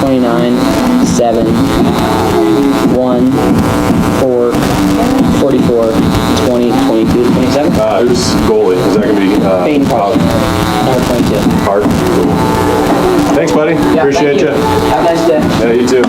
29, 7, 1, 4, 44, 20, 22, 27. Who's goalie? Is that going to be Payne Park. Number 22. Hard? Thanks, buddy. Yeah, appreciate you. Have a nice day. Yeah, you too.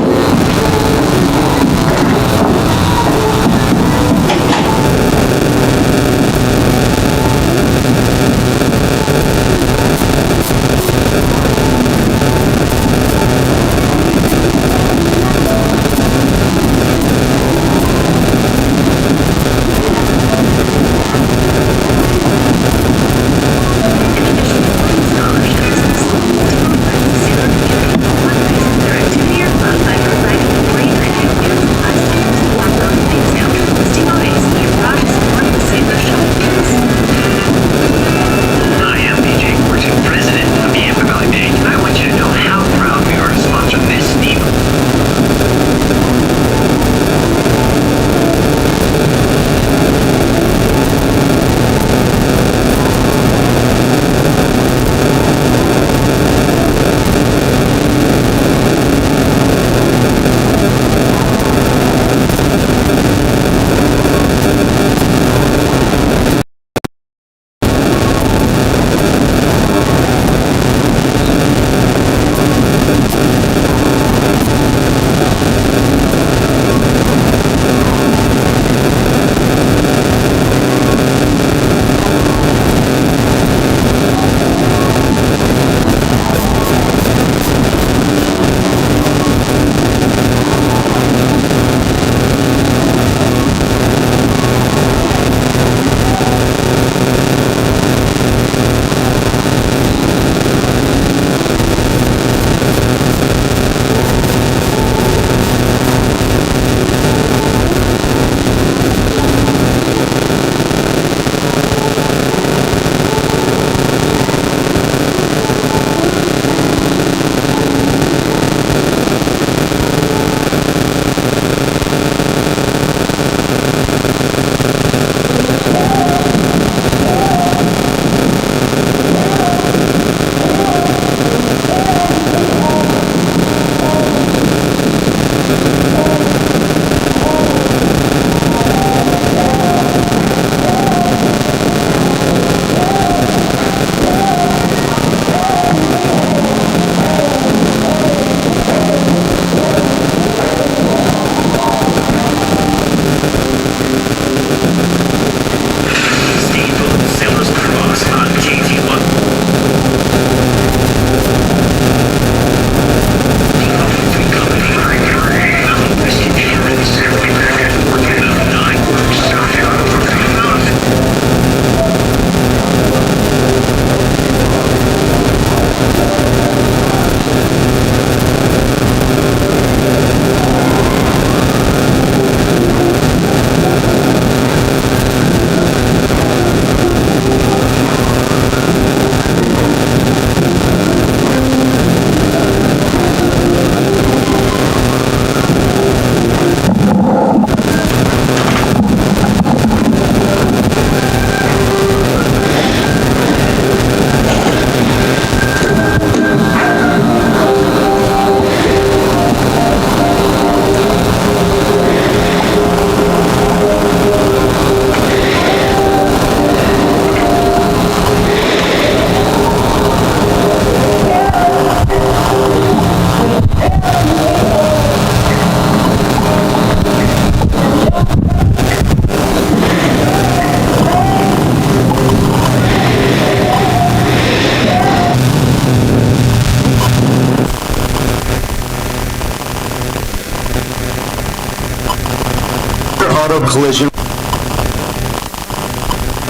Auto collision.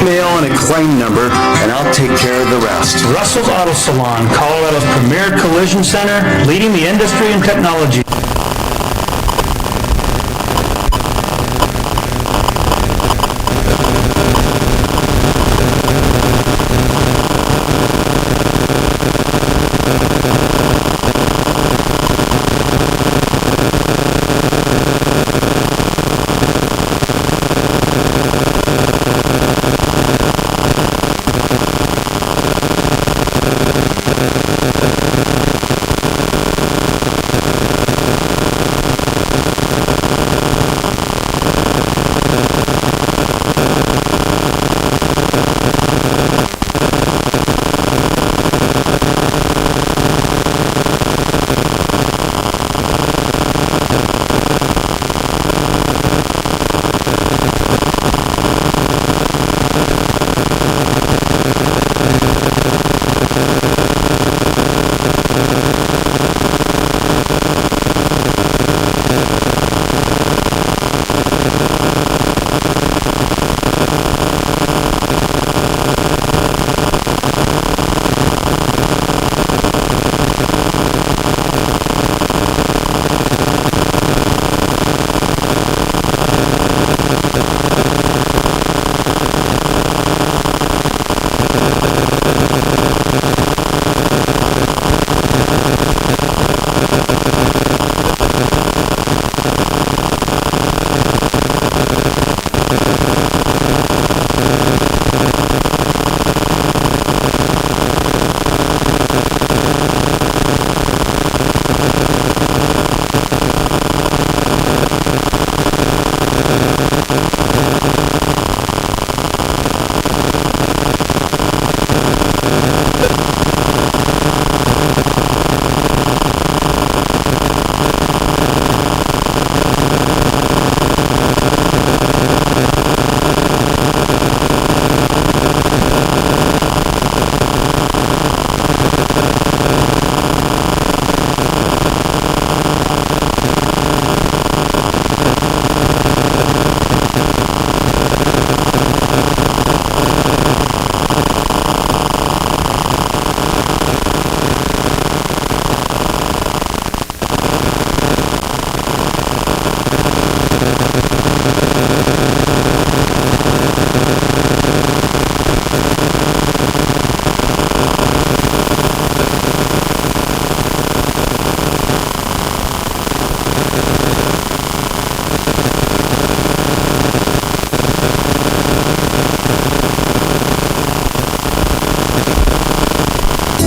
Mail and a claim number, and I'll take care of the rest. Russell's Auto Salon, Colorado's premier collision center, leading the industry in technology.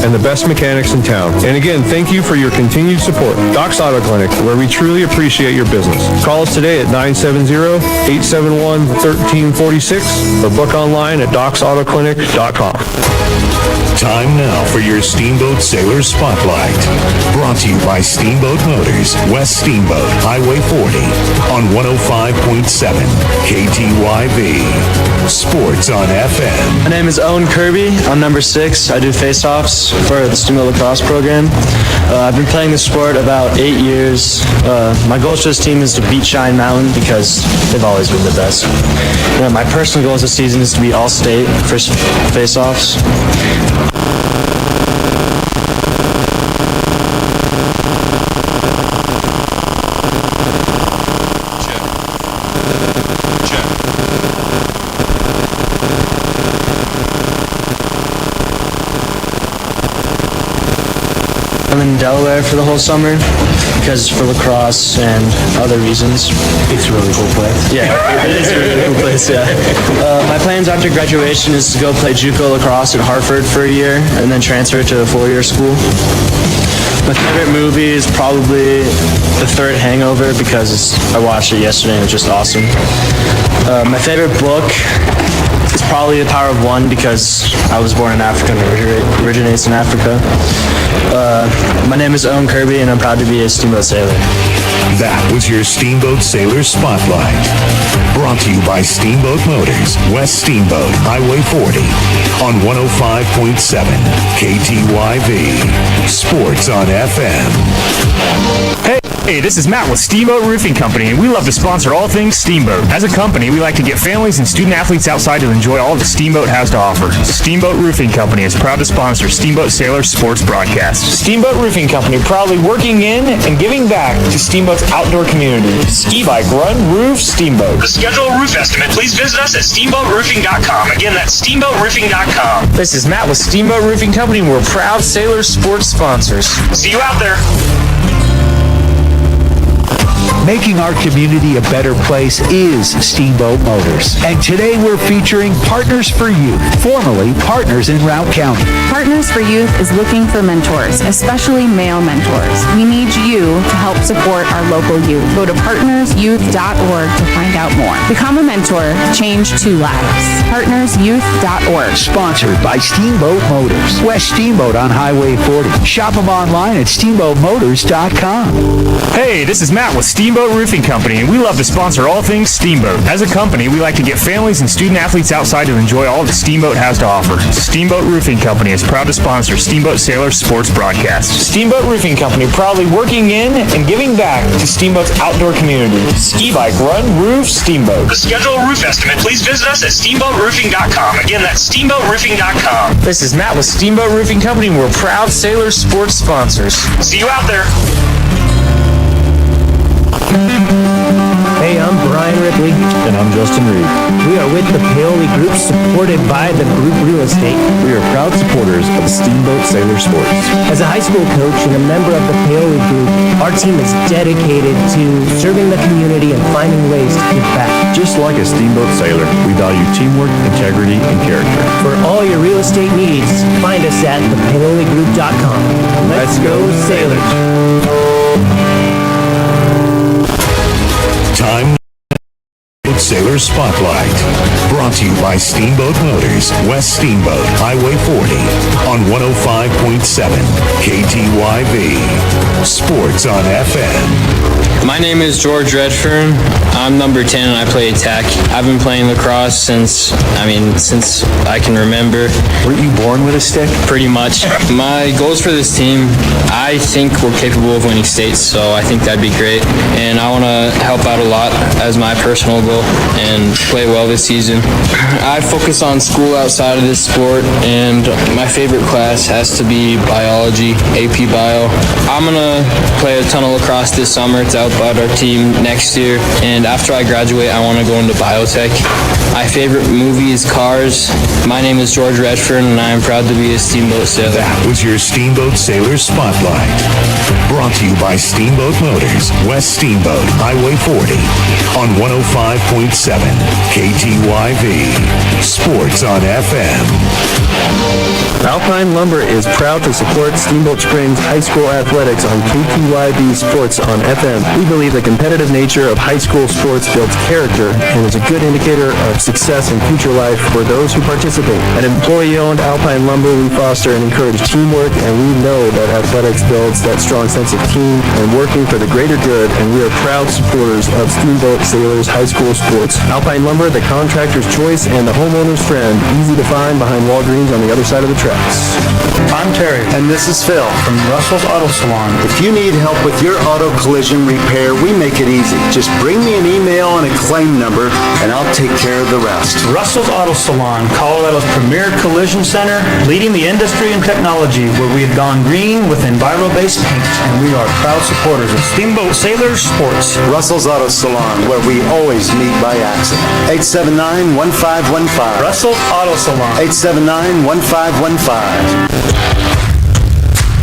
and the best mechanics in town. And again, thank you for your continued support. Doc's Auto Clinic, where we truly appreciate your business. Call us today at 970-871-1346 or book online at docsautoclinic.com. Time now for your Steamboat Sailor Spotlight. Brought to you by Steamboat Motors, West Steamboat, Highway 40, on 105.7 KTYV. Sports on FM. My name is Owen Kirby. I'm number 6. I do face-offs for the Steamboat Lacrosse program. I've been playing the sport about 8 years. My goal for this team is to beat Cheyenne Mountain because they've always been the best. My personal goal this season is to be all-state for face-offs. I'm in Delaware for the whole summer because for lacrosse and other reasons. It's a really cool place. Yeah, it is a really cool place, yeah. My plans after graduation is to go play JUCO lacrosse at Hartford for a year and then transfer to a 4-year school. My favorite movie is probably The Third Hangover because I watched it yesterday and it was just awesome. My favorite book is probably The Power of One because I was born in Africa and originates in Africa. My name is Owen Kirby and I'm proud to be a Steamboat Sailor. That was your Steamboat Sailor Spotlight. Brought to you by Steamboat Motors, West Steamboat, Highway 40, on 105.7 KTYV. Sports on FM. Hey, this is Matt with Steamboat Roofing Company, and we love to sponsor all things Steamboat. As a company, we like to get families and student athletes outside to enjoy all that Steamboat has to offer. Steamboat Roofing Company is proud to sponsor Steamboat Sailor sports broadcasts. Steamboat Roofing Company, proudly working in and giving back to Steamboat's outdoor community. Ski, bike, run, roof, Steamboat. To schedule a roof estimate, please visit us at steamboatroofing.com. Again, that's steamboatroofing.com. This is Matt with Steamboat Roofing Company, and we're proud Sailor sports sponsors. See you out there. Making our community a better place is Steamboat Motors. And today we're featuring Partners for Youth, formerly Partners in Routt County. Partners for Youth is looking for mentors, especially male mentors. We need you to help support our local youth. Go to partnersyouth.org to find out more. Become a mentor, change 2 lives. Partnersyouth.org. Sponsored by Steamboat Motors, West Steamboat on Highway 40. Shop them online at steamboatmotors.com. Hey, this is Matt with Steamboat Roofing Company, and we love to sponsor all things Steamboat. As a company, we like to get families and student athletes outside to enjoy all that Steamboat has to offer. Steamboat Roofing Company is proud to sponsor Steamboat Sailor sports broadcasts. Steamboat Roofing Company, proudly working in and giving back to Steamboat's outdoor community. Ski, bike, run, roof, Steamboat. To schedule a roof estimate, please visit us at steamboatroofing.com. Again, that's steamboatroofing.com. This is Matt with Steamboat Roofing Company, and we're proud Sailor sports sponsors. See you out there. Hey, I'm Brian Ripley. And I'm Justin Reed. We are with the Paoli Group, supported by the Group Real Estate. We are proud supporters of Steamboat Sailor Sports. As a high school coach and a member of the Paoli Group, our team is dedicated to serving the community and finding ways to give back. Just like a Steamboat Sailor, we value teamwork, integrity, and character. For all your real estate needs, find us at thepaoligroup.com. Let's go, Sailors. Time Sailor Spotlight. Brought to you by Steamboat Motors, West Steamboat, Highway 40, on 105.7 KTYV. Sports on FM. My name is George Redfern. I'm number 10 and I play attack. I've been playing lacrosse since I can remember. Weren't you born with a stick? Pretty much. My goals for this team, I think we're capable of winning states, so I think that'd be great. And I want to help out a lot as my personal goal and play well this season. I focus on school outside of this sport, and my favorite class has to be biology, AP Bio. I'm going to to play a ton of lacrosse this summer to help out our team next year. And after I graduate, I want to go into biotech. My favorite movie is Cars. My name is George Redfern, and I am proud to be a Steamboat sailor. That was your Steamboat Sailor Spotlight. Brought to you by Steamboat Motors, West Steamboat, Highway 40, on 105.7 KTYV. Sports on FM. Alpine Lumber is proud to support Steamboat Springs High School athletics on KTYB Sports on FM. We believe the competitive nature of high school sports builds character and is a good indicator of success in future life for those who participate. At employee-owned Alpine Lumber, we foster and encourage teamwork, and we know that athletics builds that strong sense of team and working for the greater good, and we are proud supporters of Steamboat Sailors High School sports. Alpine Lumber, the contractor's choice and the homeowner's friend, easy to find behind Walgreens on the other side of the tracks. I'm Terry. And this is Phil. From Russell's Auto Salon. If you need help with your auto collision repair, we make it easy. Just bring me an email and a claim number, and I'll take care of the rest. Russell's Auto Salon, Colorado's premier collision center, leading the industry in technology, where we have gone green with Enviro-based paint, and we are proud supporters of Steamboat Sailors Sports. Russell's Auto Salon, where we always meet by accident. 879-1515. Russell's Auto Salon. 879-1515.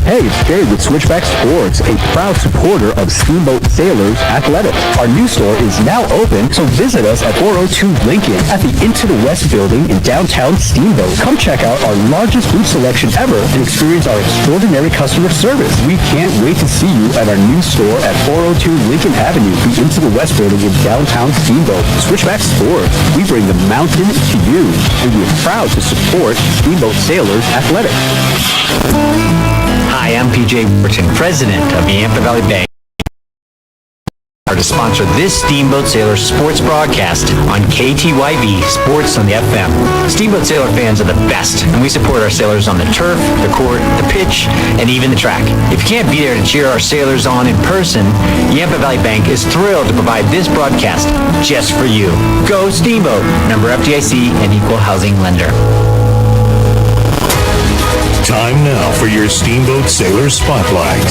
Hey, it's Jay with Switchback Sports, a proud supporter of Steamboat Sailors Athletics. Our new store is now open, so visit us at 402 Lincoln at the Into the West building in downtown Steamboat. Come check out our largest boot selection ever and experience our extraordinary customer service. We can't wait to see you at our new store at 402 Lincoln Avenue, the Into the West building in downtown Steamboat. Switchback Sports, we bring the mountain to you, and we are proud to support Steamboat Sailors Athletics. Hi, I'm PJ Wharton, president of the Yampa Valley Bank. To sponsor this Steamboat Sailor sports broadcast on KTYV Sports on the FM. Steamboat Sailor fans are the best, and we support our sailors on the turf, the court, the pitch, and even the track. If you can't be there to cheer our sailors on in person, Yampa Valley Bank is thrilled to provide this broadcast just for you. Go Steamboat, member FDIC and equal housing lender. Time now for your Steamboat Sailor Spotlight.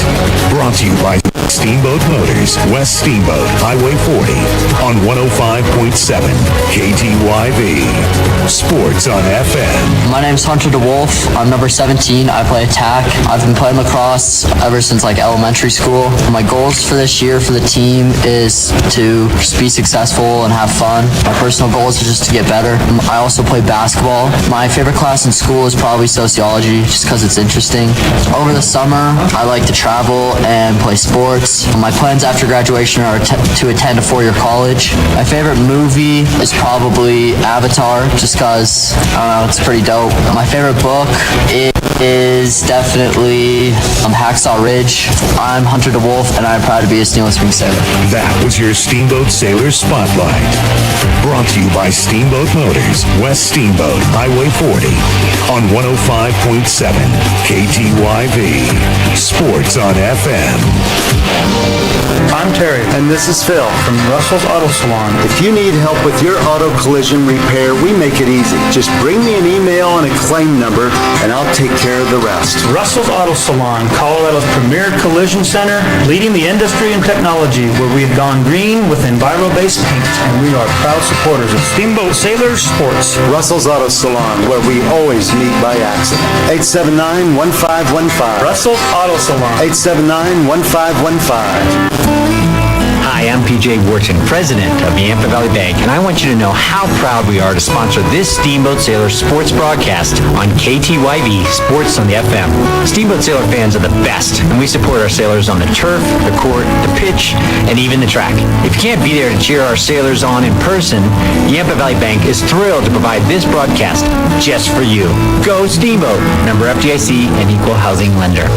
Brought to you by Steamboat Motors, West Steamboat, Highway 40, on 105.7 KTYV. Sports on FM. My name's Hunter DeWolf. I'm number 17. I play attack. I've been playing lacrosse ever since elementary school. My goals for this year for the team is to just be successful and have fun. My personal goals are just to get better. I also play basketball. My favorite class in school is probably sociology, just because it's interesting. Over the summer, I like to travel and play sports. My plans after graduation are to attend a four-year college. My favorite movie is probably Avatar, just because, I don't know, it's pretty dope. My favorite book is definitely Hacksaw Ridge. I'm Hunter DeWolf, and I'm proud to be a Steelers Wing sailor. That was your Steamboat Sailor Spotlight. Brought to you by Steamboat Motors, West Steamboat, Highway 40, on 105.7 KTYV. Sports on FM. I'm Terry. And this is Phil. From Russell's Auto Salon. If you need help with your auto collision repair, we make it easy. Just bring me an email and a claim number, and I'll take care of the rest. Russell's Auto Salon, Colorado's premier collision center, leading the industry in technology, where we have gone green with Enviro-based paint, and we are proud supporters of Steamboat Sailors Sports. Russell's Auto Salon, where we always meet by accident. 879-1515. Russell's Auto Salon. 879-1515. Hi, I'm PJ Wharton, president of the Yampa Valley Bank, and I want you to know how proud we are to sponsor this Steamboat Sailor sports broadcast on KTYV Sports on the FM. Steamboat Sailor fans are the best, and we support our sailors on the turf, the court, the pitch, and even the track. If you can't be there to cheer our sailors on in person, Yampa Valley Bank is thrilled to provide this broadcast just for you. Go Steamboat, member FDIC and equal housing lender.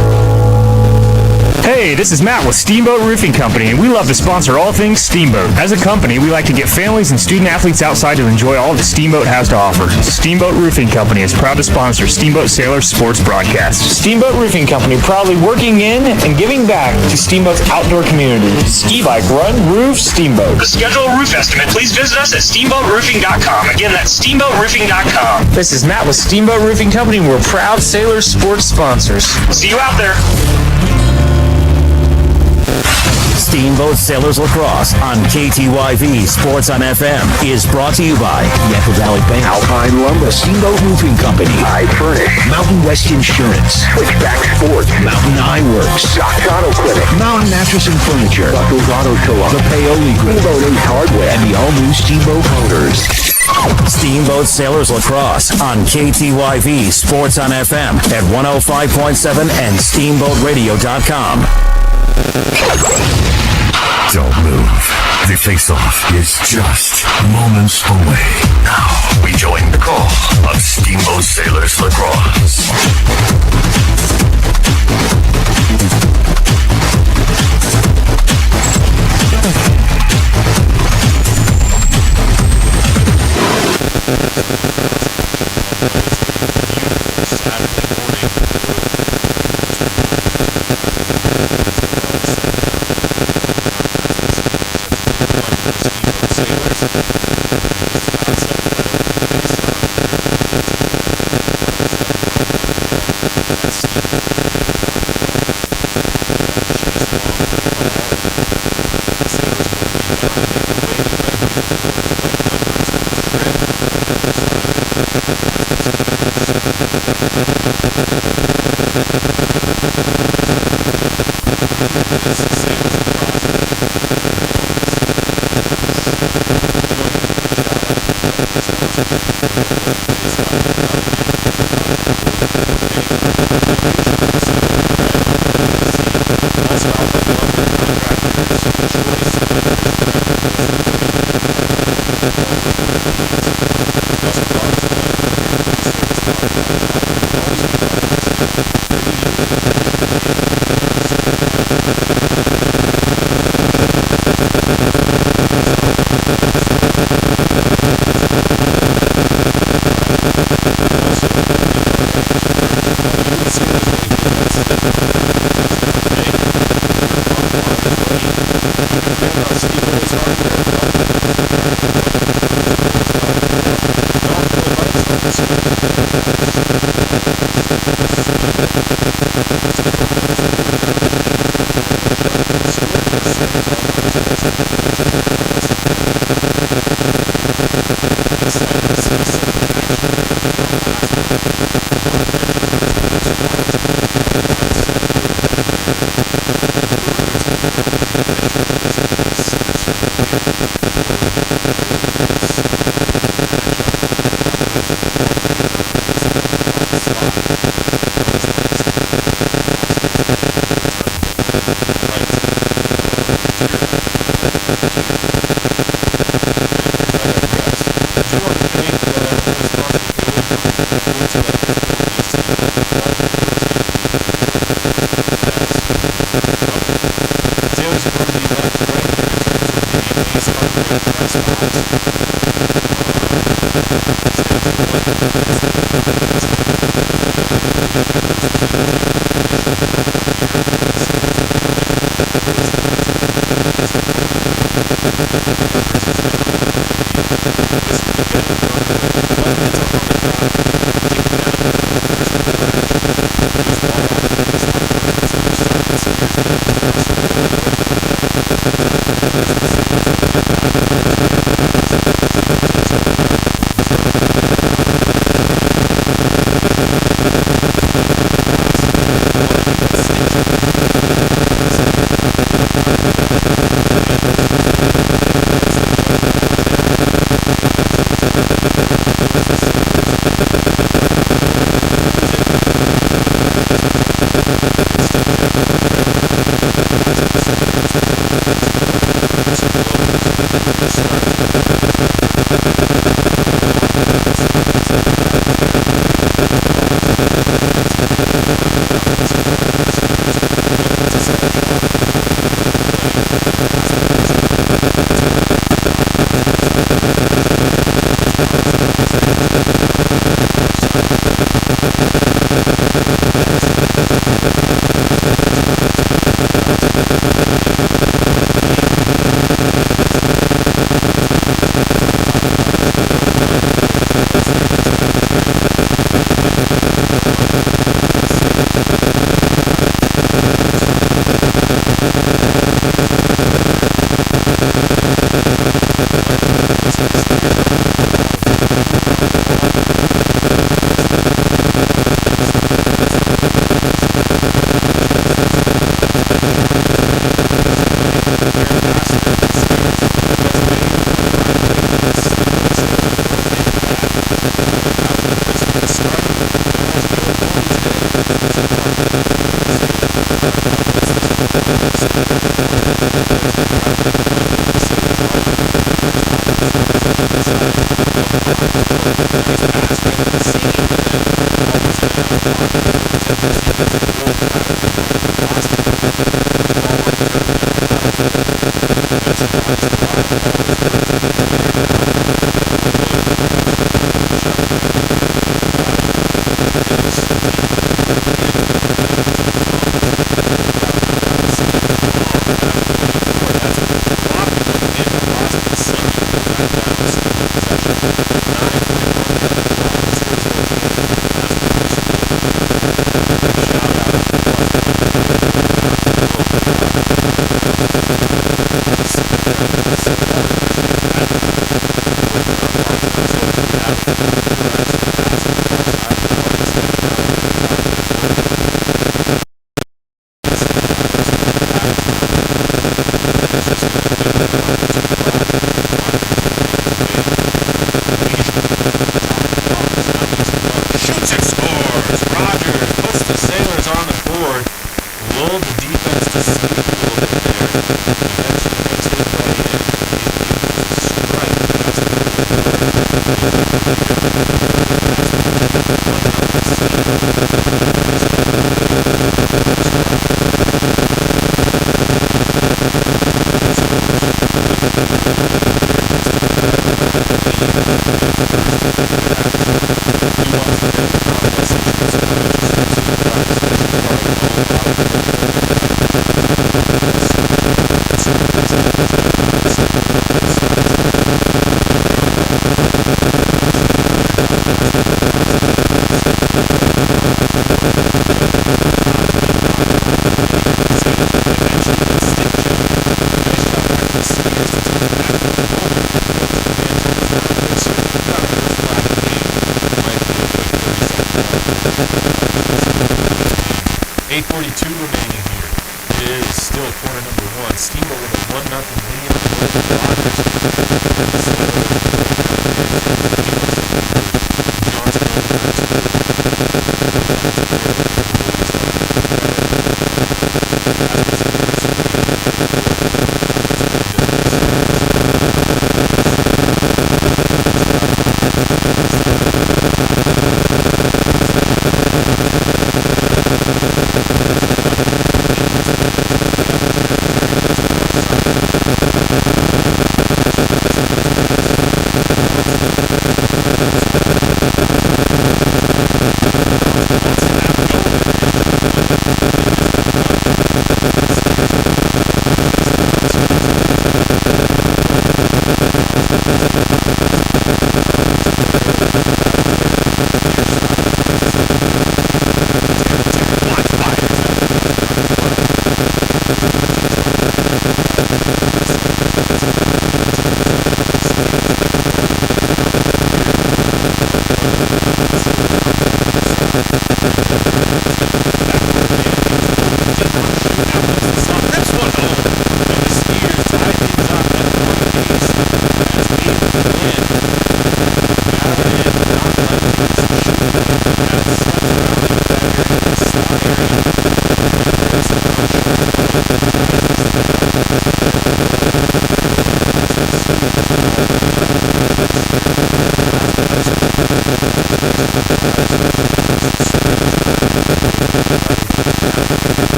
Hey, this is Matt with Steamboat Roofing Company, and we love to sponsor all things Steamboat. As a company, we like to get families and student athletes outside to enjoy all that Steamboat has to offer. Steamboat Roofing Company is proud to sponsor Steamboat Sailor sports broadcast. Steamboat Roofing Company, proudly working in and giving back to Steamboat's outdoor community. Ski bike run, roof, Steamboat. To schedule a roof estimate, please visit us at steamboatroofing.com. Again, that's steamboatroofing.com. This is Matt with Steamboat Roofing Company. We're proud Sailor sports sponsors. See you out there. Steamboat Sailors Lacrosse on KTYV Sports on FM is brought to you by Yampa Valley Bank, Alpine Lumber, Steamboat Roofing Company, I Furnish, Mountain West Insurance, Switchback Sports, Mountain Ironworks, Doc's Auto Clinic, Mountain Mattress and Furniture, Buckles Auto Co-op, The Paoli Group, Steamboat Ace Hardware, and the all-new Steamboat Motors. Steamboat Sailors Lacrosse on KTYV Sports on FM at 105.7 and SteamboatRadio.com. Don't move. The face-off is just moments away. Now we join the call of Steamboat Sailors Lacrosse.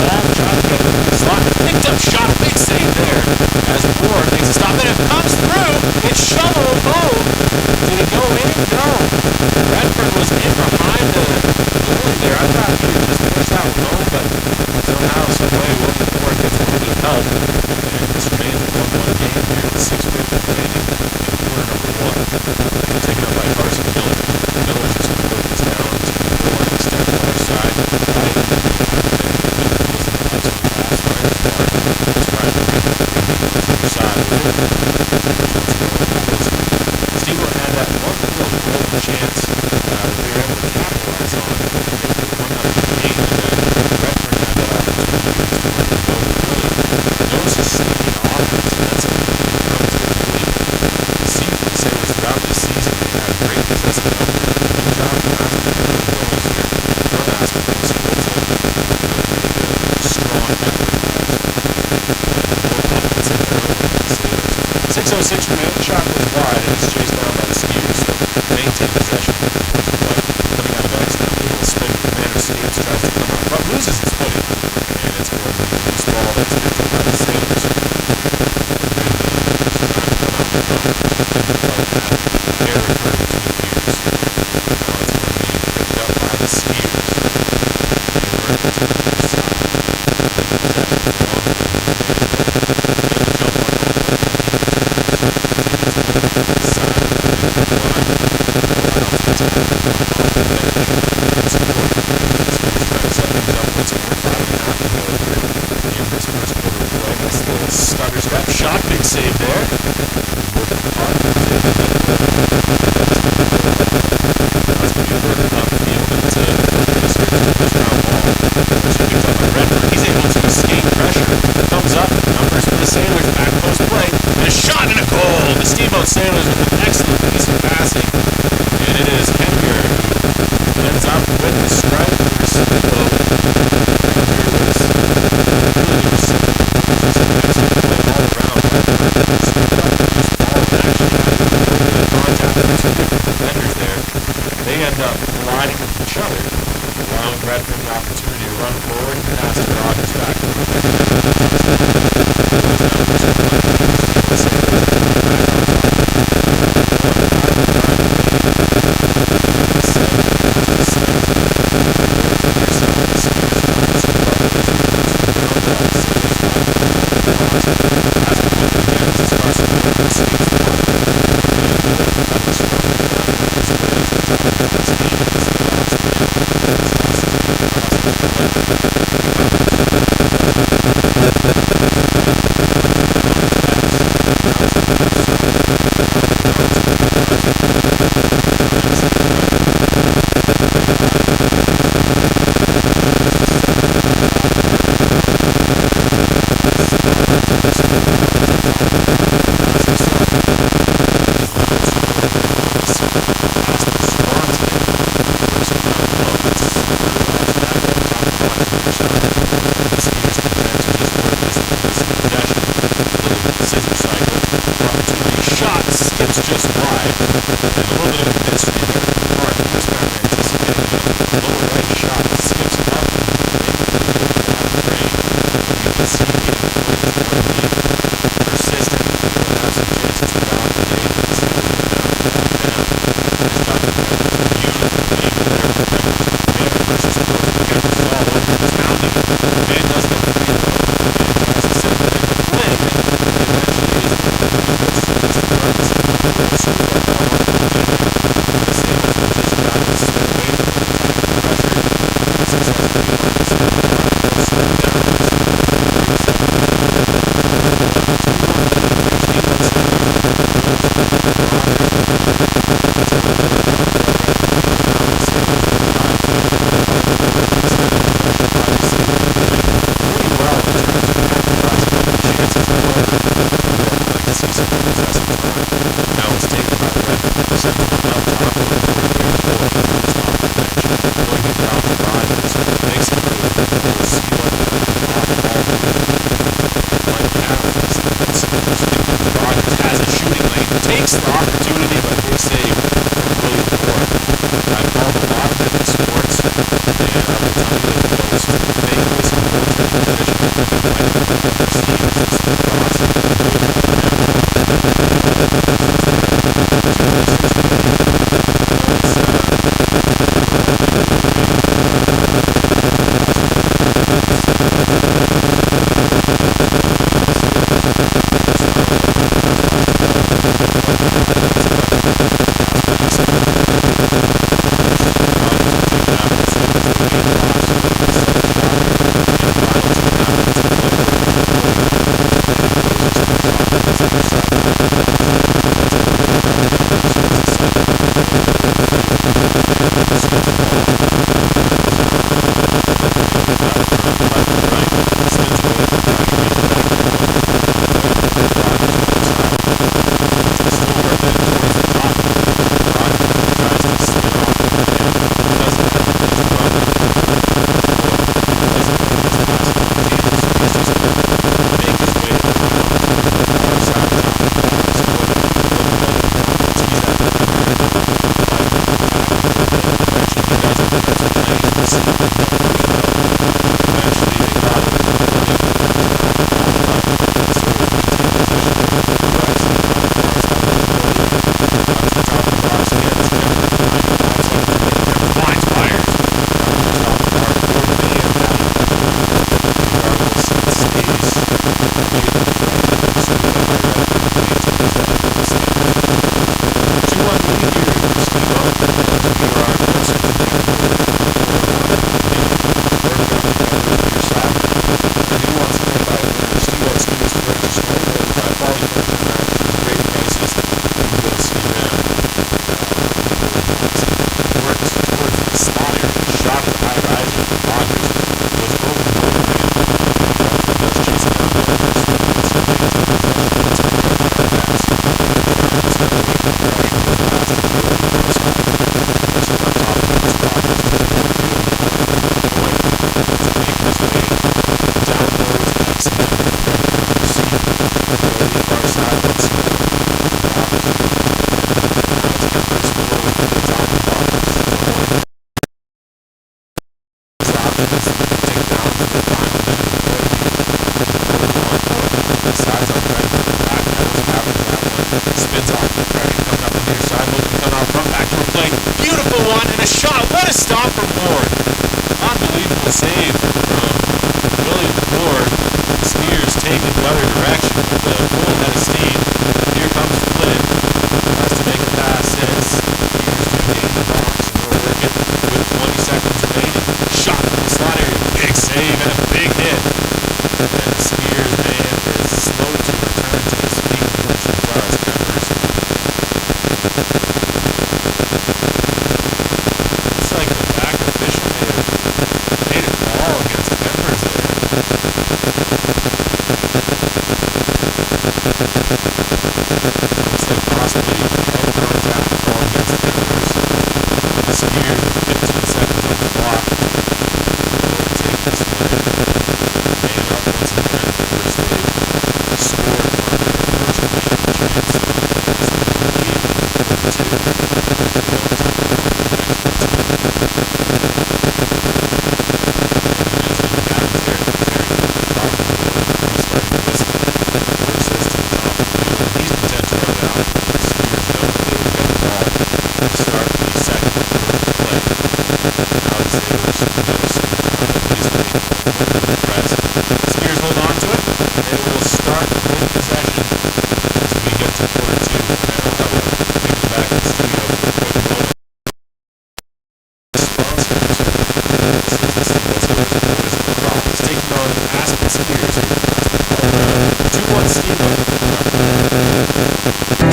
Left, drop Moore gets a little bit of help, and this remains a 1-1 game here with 6:50 remaining in quarter number 1. Taken up by Carson Miller. Miller just going to work this down to the goal line, extend the far side, right, and then goes in the excellent pass, right as far. Let's try to bring the other side with it. Steamboat had that one real golden chance that they were able to capitalize on. They were 1-0 game, and then Redford had that opportunity to win the goal. Really, no sustaining offense, and that's something that they come to really see from the Sailors throughout this season. They had great possessive numbers. Good job from ASPEN for the goals here. From ASPEN, they was able to make a strong effort offense in there early for the Sailors. 6:06 remaining, shot goes wide, and it's chased down by the Skiers, so maintain possession for the Force, but coming out of X, a little spin, Commander escapes, tries to come out front, loses his footing, and it's going to be a loose ball that's picked up by the Sailors. Error occurred between years. Now it's going to be picked up by the Skiers. They were able to turn their side. Stutter step shot, big save there. Working hard. That's going to be working off the field into this first round ball. Picked up by Redford. He's able to escape pressure. Comes up, numbers for the Sailors, back post play, and a shot and a goal. The Steamboat Sailors with an excellent piece of passing, and it is Kenner who ends up with the strike for Steamboat. Kenner was really receptive. Just an excellent play all around. Stood up and just ball and actually had a little bit of contact with two different defenders there. They end up colliding with each other, allowing Redford an opportunity to run forward and pass to Rogers back.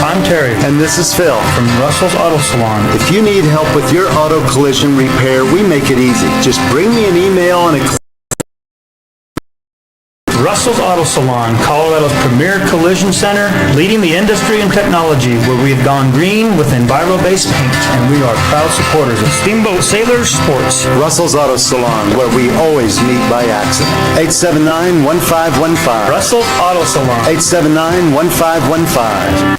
I'm Terry. And this is Phil. From Russell's Auto Salon. If you need help with your auto collision repair, we make it easy. Just bring me an email and a Russell's Auto Salon, Colorado's premier collision center, leading the industry in technology, where we have gone green with enviro-based paint, and we are proud supporters of Steamboat Sailors Sports. Russell's Auto Salon, where we always meet by accident. 879-1515. Russell's Auto Salon. 879-1515.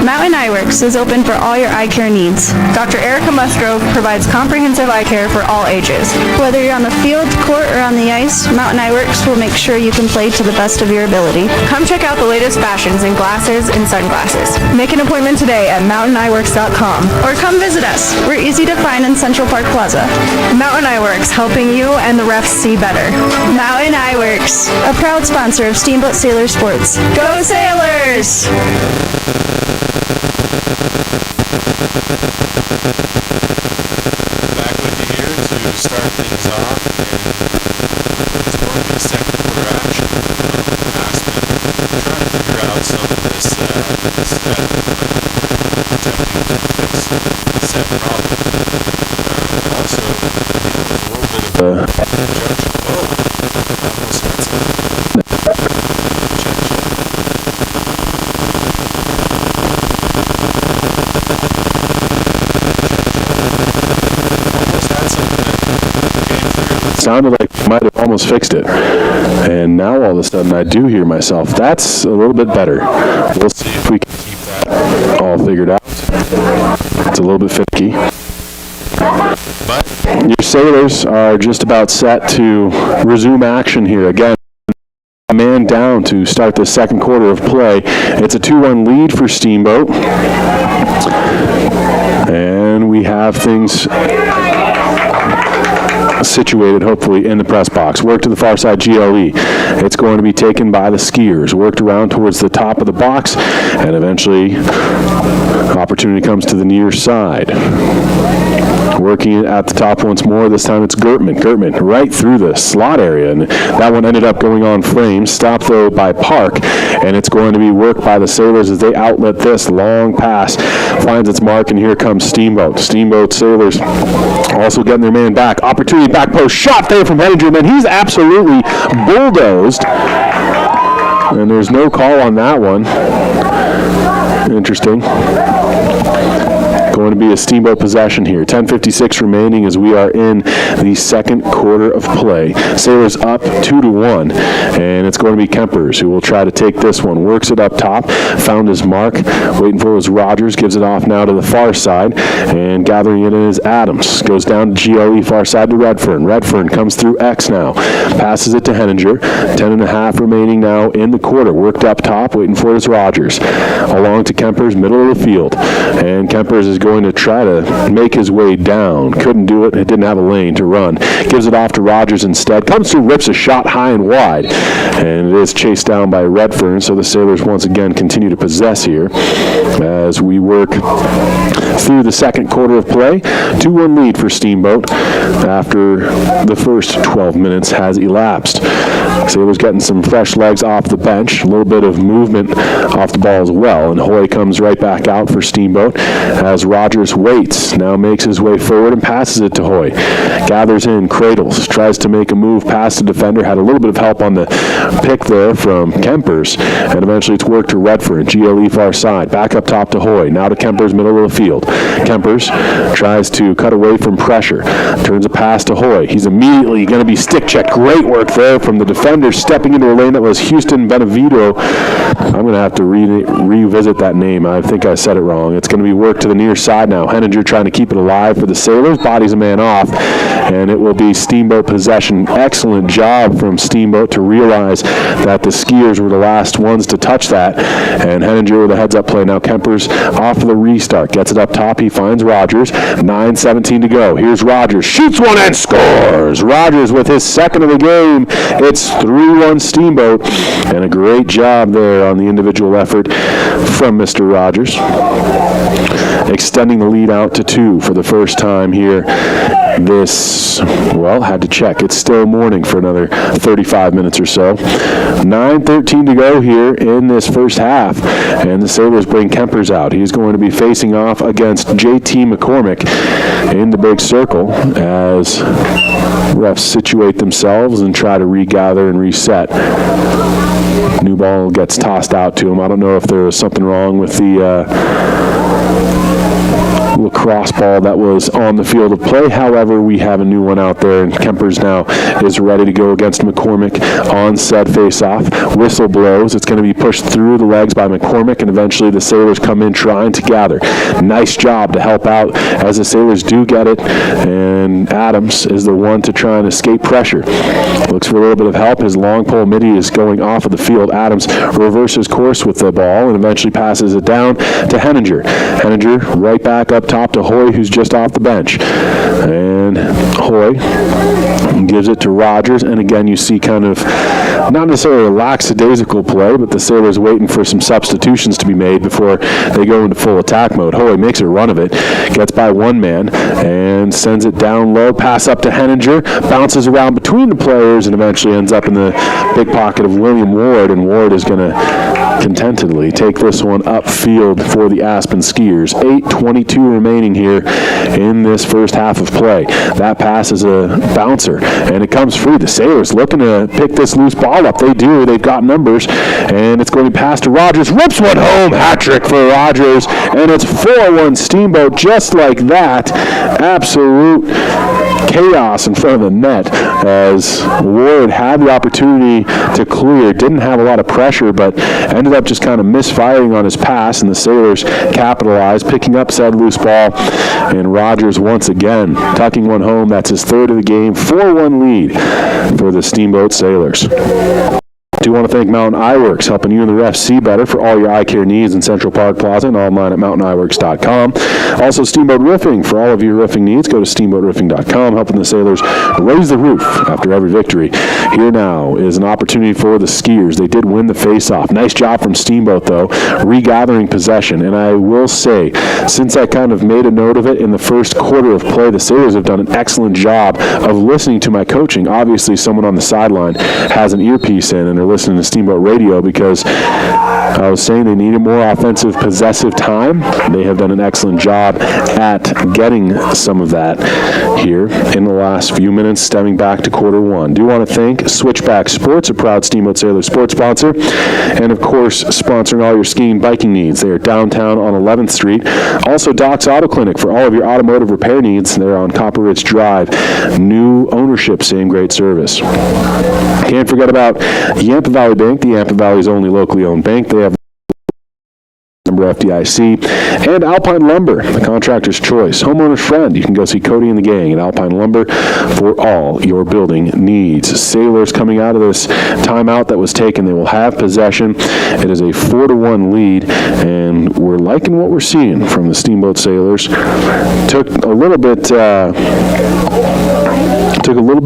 Mountain Eyeworks is open for all your eye care needs. Dr. Erica Musgrove provides comprehensive eye care for all ages. Whether you're on the field, court, or on the ice, Mountain Eyeworks will make sure you can play to the best of your ability. Come check out the latest fashions in glasses and sunglasses. Make an appointment today at mountaieyeworks.com or come visit us. We're easy to find in Central Park Plaza. Mountain Eyeworks, helping you and the refs see better. Mountain Eyeworks, a proud sponsor of Steamboat Sailor Sports. Go Sailors! Back with you here to start things off, and it's going to be second quarter action. ASPEN trying to figure out some of this set, attempting to fix the set problem. Also, dealing with a little bit of judge. Almost had some sounded like I might have almost fixed it. And now all of a sudden I do hear myself. That's a little bit better. We'll see if we can keep that all figured out. It's a little bit finicky. Your Sailors are just about set to resume action here. Again, a man down to start the second quarter of play. It's a 2-1 lead for Steamboat. And we have things situated, hopefully, in the press box. Work to the far side, GLE. It's going to be taken by the Skiers. Worked around towards the top of the box, and eventually opportunity comes to the near side. Working at the top once more. This time it's Gertman. Gertman right through the slot area, and that one ended up going on frame. Stopped, though, by Park, and it's going to be worked by the Sailors as they outlet this long pass. Finds its mark, and here comes Steamboat. Steamboat Sailors also getting their man back. Opportunity back post shot there from Henninger, and he's absolutely bulldozed. And there's no call on that one. Interesting. Going to be a Steamboat possession here. 10:56 remaining as we are in the second quarter of play. Sailors up 2-1, and it's going to be Kempers who will try to take this one. Works it up top, found his mark, waiting for his Rogers, gives it off now to the far side, and gathering it in is Adams. Goes down to GLE, far side to Redfern. Redfern comes through X now, passes it to Henninger. 10.5 remaining now in the quarter. Worked up top, waiting for his Rogers. Along to Kempers, middle of the field, and Kempers is going to try to make his way down. Couldn't do it. It didn't have a lane to run. Gives it off to Rogers instead. Comes through, rips a shot high and wide. And it is chased down by Redfern, so the Sailors once again continue to possess here as we work through the second quarter of play. 2-1 lead for Steamboat after the first 12 minutes has elapsed. Sailors getting some fresh legs off the bench. A little bit of movement off the ball as well. And Hoy comes right back out for Steamboat as Rogers waits. Now makes his way forward and passes it to Hoy. Gathers in, cradles, tries to make a move past the defender. Had a little bit of help on the pick there from Kempers. And eventually it's worked to Redfern. GLE far side. Back up top to Hoy. Now to Kempers, middle of the field. Kempers tries to cut away from pressure. Turns a pass to Hoy. He's immediately going to be stick checked. Great work there from the defender. Stepping into a lane that was Houston Benevito. I'm going to have to revisit that name. I think I said it wrong. It's going to be worked to the near side now. Henninger trying to keep it alive for the Sailors. Bodies a man off, and it will be Steamboat possession. Excellent job from Steamboat to realize that the Skiers were the last ones to touch that, and Henninger with a heads-up play. Now Kempers off of the restart. Gets it up top. He finds Rogers. 9:17 to go. Here's Rogers. Shoots one and scores. Rogers with his second of the game. It's 3-1 Steamboat, and a great job there on the individual effort from Mr. Rogers. Extending the lead out to 2 for the first time here. Had to check. It's still morning for another 35 minutes or so. 9:13 to go here in this first half, and the Sailors bring Kempers out. He's going to be facing off against JT McCormick in the big circle as refs situate themselves and try to regather and reset. New ball gets tossed out to him. I don't know if there was something wrong with the lacrosse ball that was on the field of play. However, we have a new one out there, and Kempers now is ready to go against McCormick on said face-off. Whistle blows. It's going to be pushed through the legs by McCormick, and eventually the Sailors come in trying to gather. Nice job to help out as the Sailors do get it, and Adams is the one to try and escape pressure. Looks for a little bit of help. His long pole midi is going off of the field. Adams reverses course with the ball and eventually passes it down to Henninger. Henninger right back up top to Hoy, who's just off the bench. And Hoy gives it to Rogers, and again you see kind of not necessarily a lackadaisical play, but the Sailors waiting for some substitutions to be made before they go into full attack mode. Hoy makes a run of it, gets by one man, and sends it down low. Pass up to Henninger, bounces around between the players, and eventually ends up in the big pocket of William Ward, and Ward is going to contentedly take this one upfield for the Aspen Skiers. 8:22 remaining here in this first half of play. That pass is a bouncer, and it comes free. The Sailors looking to pick this loose ball up. They do. They've got numbers, and it's going to pass to Rogers. Rips one home. Hat trick for Rogers, and it's 4-1 Steamboat just like that. Absolute chaos in front of the net as Ward had the opportunity to clear, didn't have a lot of pressure, but ended up just kind of misfiring on his pass, and the Sailors capitalized, picking up said loose ball, and Rogers once again tucking one home. That's his third of the game, 4-1 lead for the Steamboat Sailors. I do want to thank Mountain Eye Works, helping you and the refs see better for all your eye care needs in Central Park Plaza and online at mountaieyeworks.com. Also, Steamboat Roofing for all of your roofing needs. Go to steamboatroofing.com, helping the Sailors raise the roof after every victory. Here now is an opportunity for the Skiers. They did win the face-off. Nice job from Steamboat, though, regathering possession. And I will say, since I kind of made a note of it in the first quarter of play, the Sailors have done an excellent job of listening to my coaching. Obviously, someone on the sideline has an earpiece in and they're listening to Steamboat radio because I was saying they needed more offensive possessive time. They have done an excellent job at getting some of that here in the last few minutes, stemming back to quarter one. Do want to thank Switchback Sports, a proud Steamboat Sailor sports sponsor, and of course sponsoring all your skiing biking needs. They are downtown on 11th Street. Also Doc's Auto Clinic for all of your automotive repair needs. They're on Copper Ridge Drive. New ownership, same great service. Can't forget about Yampa Valley Bank, the Yampa Valley's only locally owned bank. They have member FDIC, and Alpine Lumber, the contractor's choice. Homeowner's friend. You can go see Cody and the gang at Alpine Lumber for all your building needs. Sailors coming out of this timeout that was taken, they will have possession. It is a 4-1 lead, and we're liking what we're seeing from the Steamboat Sailors. Took a little bit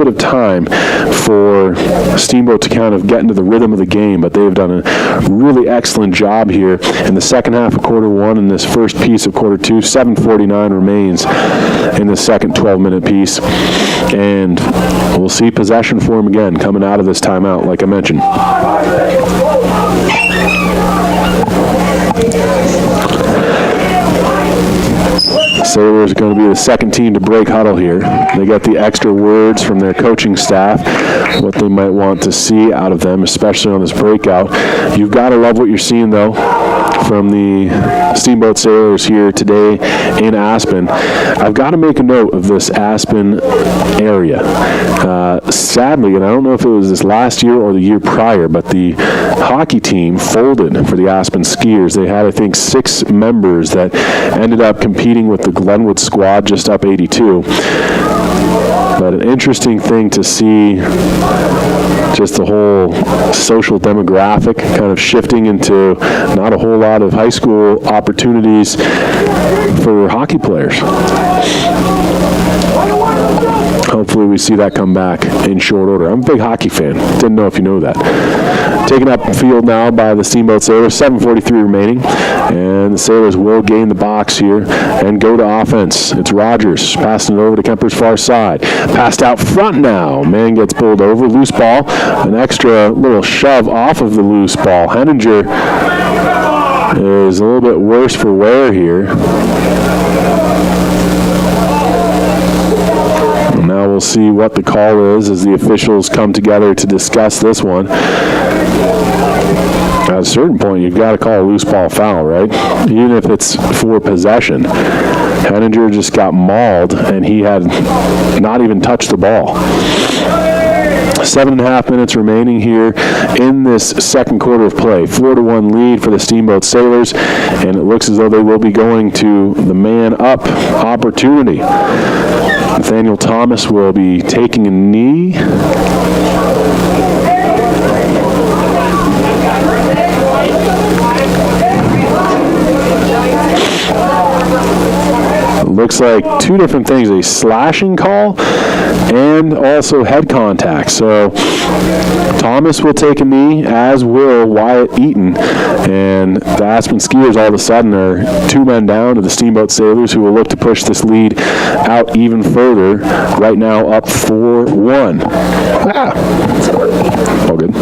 of time for Steamboat to kind of get into the rhythm of the game, but they've done a really excellent job here in the second half of quarter one and this first piece of quarter two. 7:49 remains in the second 12-minute piece, and we'll see possession for them again coming out of this timeout, like I mentioned. Sailors are going to be the second team to break huddle here. They got the extra words from their coaching staff, what they might want to see out of them, especially on this breakout. You've got to love what you're seeing, though, from the Steamboat Sailors here today in Aspen. I've got to make a note of this Aspen area. Sadly, and I don't know if it was this last year or the year prior, but the hockey team folded for the Aspen Skiers. They had, I think, 6 members that ended up competing with the Glenwood squad, just up 82. But an interesting thing to see, just the whole social demographic kind of shifting into not a whole lot of high school opportunities for hockey players. Hopefully we see that come back in short order. I'm a big hockey fan. Didn't know if you know that. Taken up field now by the Steamboat Sailors. 7:43 remaining. And the Sailors will gain the box here and go to offense. It's Rogers passing it over to Kemper's far side. Passed out front now. Man gets pulled over. Loose ball. An extra little shove off of the loose ball. Henninger is a little bit worse for wear here. Now we'll see what the call is as the officials come together to discuss this one. At a certain point, you've got to call a loose ball foul, right? Even if it's for possession. Henninger just got mauled, and he had not even touched the ball. 7.5 minutes remaining here in this second quarter of play. 4-1 lead for the Steamboat Sailors, and it looks as though they will be going to the man-up opportunity. Nathaniel Thomas will be taking a knee. Looks like 2 different things, a slashing call and also head contact. So Thomas will take a knee, as will Wyatt Eaton. And the Aspen Skiers all of a sudden are 2 men down to the Steamboat Sailors, who will look to push this lead out even further. Right now up 4-1. All good.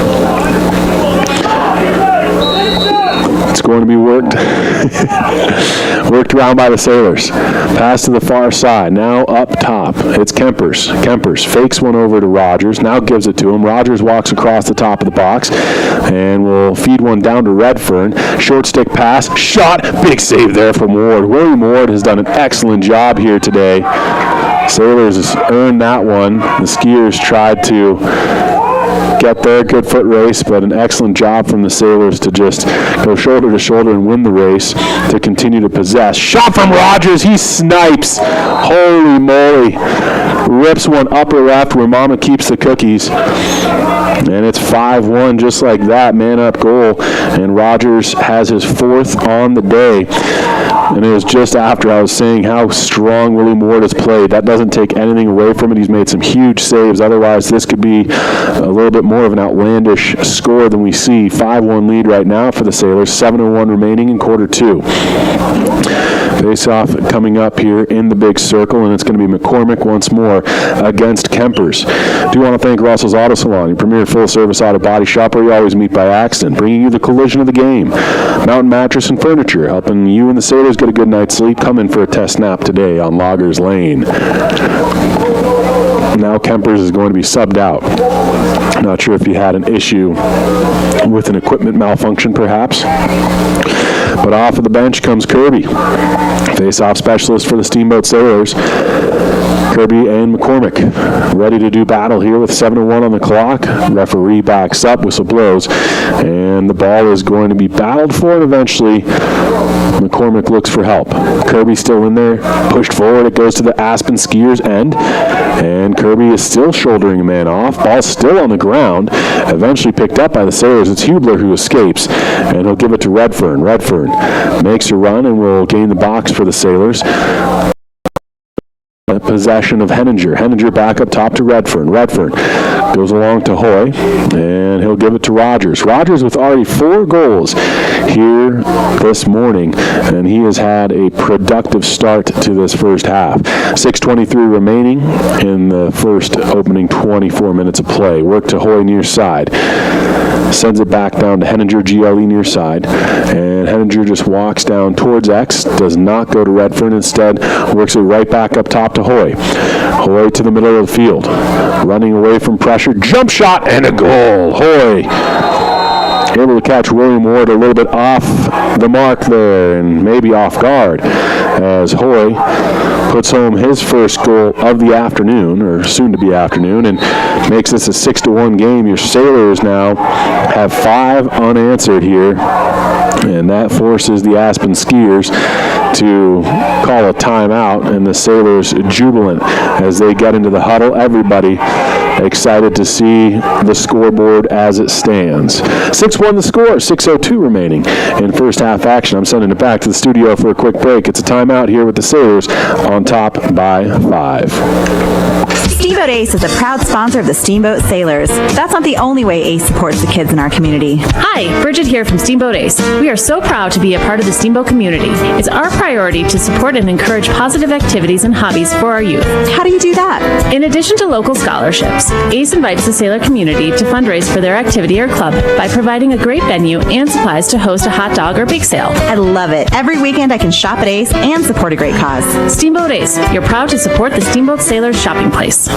It's going to be worked around by the Sailors. Pass to the far side. Now up top. It's Kempers. Kempers fakes one over to Rogers. Now gives it to him. Rogers walks across the top of the box and will feed one down to Redfern. Short stick pass. Shot. Big save there from Ward. William Ward has done an excellent job here today Sailors earned that one. The Skiers tried to get their good foot race, but an excellent job from the Sailors to just go shoulder to shoulder and win the race to continue to possess. Shot from Rogers. He snipes. Holy moly. Rips one upper left where Mama keeps the cookies. And it's 5-1 just like that. Man up goal. And Rogers has his 4th on the day. And it was just after I was saying how strong Willie Ward has played. That doesn't take anything away from it. He's made some huge saves. Otherwise, this could be a little bit more of an outlandish score than we see. 5-1 lead right now for the Sailors. 7:01 remaining in quarter 2. Face-off coming up here in the big circle, and it's going to be McCormick once more against Kempers. Do want to thank Russell's Auto Salon, your premier full-service auto body shop where you always meet by accident, bringing you the collision of the game. Mountain Mattress and Furniture, helping you and the Sailors get a good night's sleep. Come in for a test nap today on Loggers Lane. Now Kempers is going to be subbed out. Not sure if he had an issue with an equipment malfunction, perhaps. But off of the bench comes Kirby, face-off specialist for the Steamboat Sailors. Kirby and McCormick ready to do battle here with 7:01 on the clock. Referee backs up, whistle blows, and the ball is going to be battled for, and eventually McCormick looks for help. Kirby still in there, pushed forward. It goes to the Aspen Skiers end, and Kirby is still shouldering a man off. Ball still on the ground, eventually picked up by the Sailors. It's Hubler who escapes, and he'll give it to Redfern. Redfern makes a run and will gain the box for the Sailors. Possession of Henninger. Henninger back up top to Redfern. Redfern goes along to Hoy, and he'll give it to Rogers. Rogers with already 4 goals here this morning, and he has had a productive start to this first half. 6:23 remaining in the first opening 24 minutes of play. Work to Hoy near side. Sends it back down to Henninger, GLE near side, and Henninger just walks down towards X, does not go to Redfern, instead works it right back up top to Hoy. Hoy to the middle of the field, running away from pressure, jump shot, and a goal. Hoy able to catch William Ward a little bit off the mark there, and maybe off guard, as Hoy puts home his first goal of the afternoon, or soon to be afternoon, and makes this a 6-1 game. Your Sailors now have 5 unanswered here, and that forces the Aspen Skiers to call a timeout, and the Sailors jubilant as they get into the huddle. Everybody excited to see the scoreboard as it stands. 6-1 the score, 6:02 remaining in first half action. I'm sending it back to the studio for a quick break. It's a timeout here with the Sailors on top by 5. Steamboat Ace is a proud sponsor of the Steamboat Sailors. That's not the only way Ace supports the kids in our community. Hi, Bridget here from Steamboat Ace. We are so proud to be a part of the Steamboat community. It's our priority to support and encourage positive activities and hobbies for our youth. How do you do that? In addition to local scholarships, Ace invites the sailor community to fundraise for their activity or club by providing a great venue and supplies to host a hot dog or bake sale. I love it. Every weekend I can shop at Ace and support a great cause. Steamboat Ace, you're proud to support the Steamboat Sailors shopping place.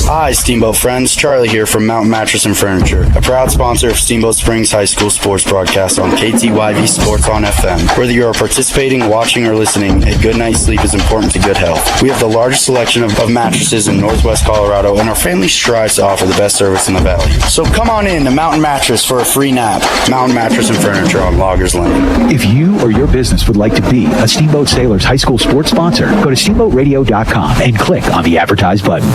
Hi, Steamboat friends. Charlie here from Mountain Mattress and Furniture, a proud sponsor of Steamboat Springs High School sports broadcast on KTYV Sports on FM. Whether you are participating, watching, or listening, a good night's sleep is important to good health. We have the largest selection of mattresses in Northwest Colorado, and our family strives to offer the best service in the valley. So come on in to Mountain Mattress for a free nap. Mountain Mattress and Furniture on Loggers Lane. If you or your business would like to be a Steamboat Sailors High School sports sponsor, go to steamboatradio.com and click on the Advertise button.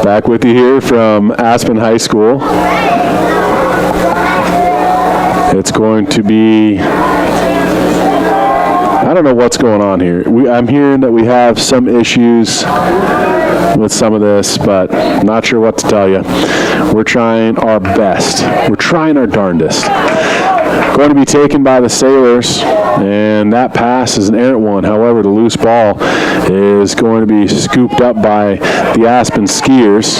Back with you here from Aspen High School. It's going to be, I don't know what's going on here. I'm hearing that we have some issues with some of this, but I'm not sure what to tell you. We're trying our best. We're trying our darndest. Going to be taken by the Sailors, and that pass is an errant one. However, the loose ball is going to be scooped up by the Aspen Skiers.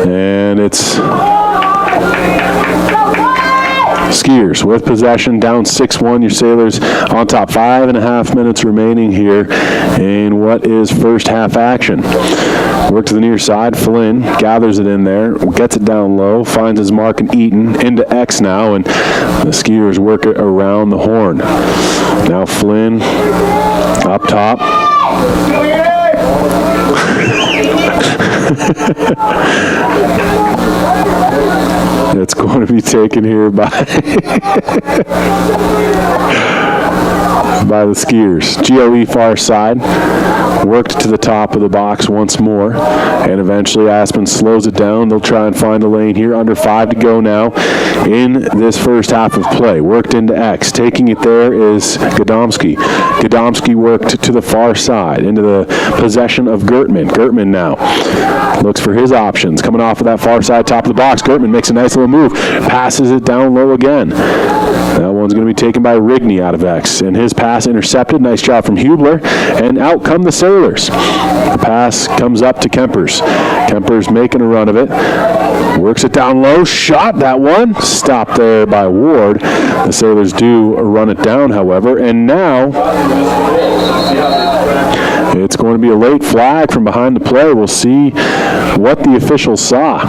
And it's Skiers with possession, down 6-1. Your Sailors on top. 5.5 minutes remaining here in what is first half action. Work to the near side. Flynn gathers it in there, gets it down low, finds his mark in Eaton, into X now, and the Skiers work it around the horn. Now Flynn up top. It's going to be taken here by by the Skiers. GOE far side, worked to the top of the box once more, and eventually Aspen slows it down. They'll try and find a lane here. Under 5 to go now in this first half of play. Worked into X. Taking it there is Gadomski. Gadomski worked to the far side into the possession of Gertman. Gertman now looks for his options. Coming off of that far side, top of the box. Gertman makes a nice little move. Passes it down low again. That one's going to be taken by Rigney out of X. And his pass intercepted. Nice job from Hubler. And out come the Sailors. The pass comes up to Kempers. Kempers making a run of it. Works it down low. Shot that one. Stopped there by Ward. The Sailors do run it down, however. And now it's going to be a late flag from behind the play. We'll see what the officials saw.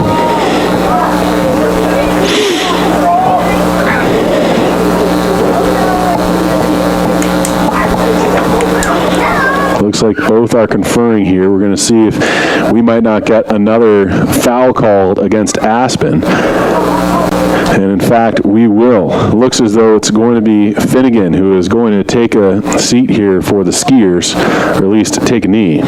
Looks like both are conferring here. We're going to see if we might not get another foul called against Aspen. And in fact, we will. It looks as though it's going to be Finnegan who is going to take a seat here for the Skiers, or at least take a knee.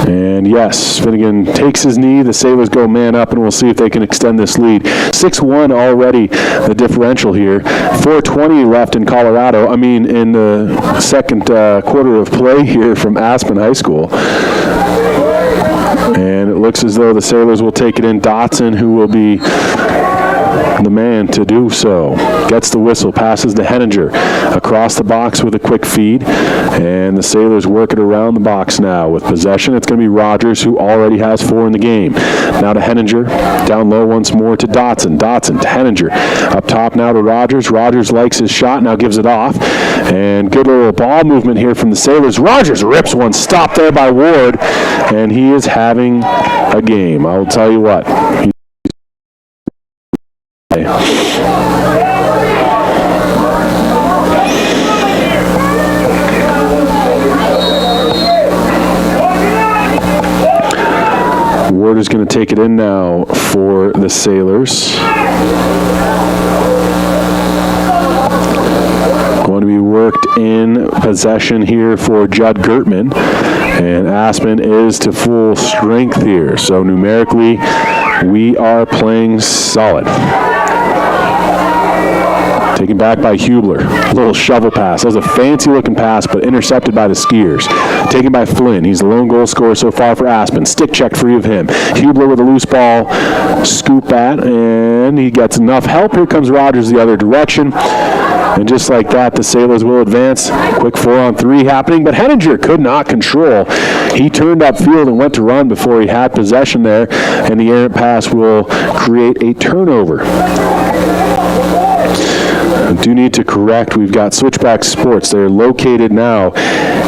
And yes, Finnegan takes his knee. The Sailors go man up, and we'll see if they can extend this lead. 6-1 already, the differential here. 4:20 left in Colorado. I mean, in the second quarter of play here from Aspen High School. And it looks as though the Sailors will take it in. Dotson, who will be the man to do so, gets the whistle, passes to Henninger across the box with a quick feed, and the Sailors work it around the box now with possession. It's going to be Rogers, who already has 4 in the game. Now to Henninger, down low once more to Dotson. Dotson to Henninger, up top now to Rogers. Rogers likes his shot, now gives it off, and good little ball movement here from the Sailors. Rogers rips one, stopped there by Ward, and he is having a game. I will tell you what. Ward is going to take it in now for the Sailors. Going to be worked in possession here for Judd Gertman. And Aspen is to full strength here. So numerically, we are playing solid. Taken back by Hubler. A little shovel pass. That was a fancy-looking pass, but intercepted by the Skiers. Taken by Flynn. He's the lone goal scorer so far for Aspen. Stick check free of him. Hubler with a loose ball. Scoop at, and he gets enough help. Here comes Rogers the other direction. And just like that, the Sailors will advance. Quick 4-on-3 happening, but Henninger could not control. He turned upfield and went to run before he had possession there, and the errant pass will create a turnover. I do need to correct, we've got Switchback Sports. They're located now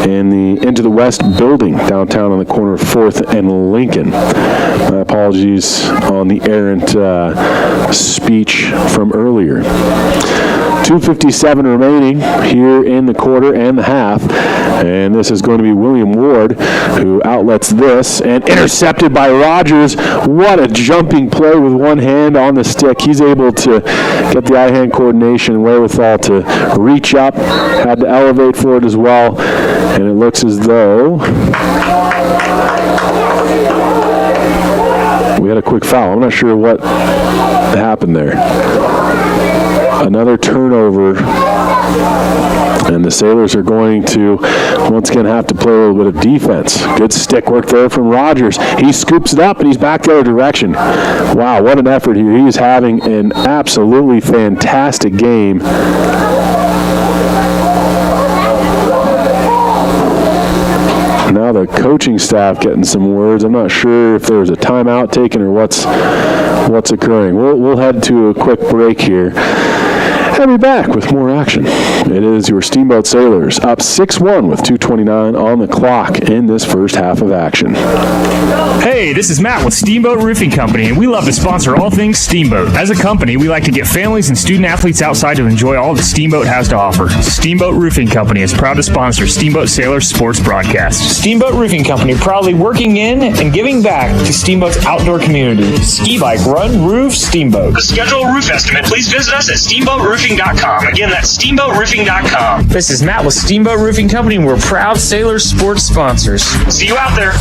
in the Into the West building downtown on the corner of 4th and Lincoln. My apologies on the errant speech from earlier. 2:57 remaining here in the quarter and the half, and this is going to be William Ward who outlets this, and intercepted by Rogers. What a jumping play with one hand on the stick. He's able to get the eye-hand coordination and wherewithal to reach up, had to elevate for it as well, and it looks as though we had a quick foul. I'm not sure what happened there. Another turnover, and the Sailors are going to once again have to play a little bit of defense. Good stick work there from Rogers. He scoops it up and he's back the other direction. Wow, what an effort here. He is having an absolutely fantastic game. Now the coaching staff getting some words. I'm not sure if there's a timeout taken or what's occurring. We'll head to a quick break here. I'll be back with more action. It is your Steamboat Sailors up 6-1 with 2:29 on the clock in this first half of action. Hey, this is Matt with Steamboat Roofing Company, and we love to sponsor all things Steamboat. As a company, we like to get families and student athletes outside to enjoy all that Steamboat has to offer. Steamboat Roofing Company is proud to sponsor Steamboat Sailors sports broadcast. Steamboat Roofing Company, proudly working in and giving back to Steamboat's outdoor community. Ski, bike, run, roof, Steamboat. To schedule a roof estimate, please visit us at steamboatroofing.com. Again, that's steamboatroofing.com. This is Matt with Steamboat Roofing Company, and we're proud Sailors sports sponsors. See you out there.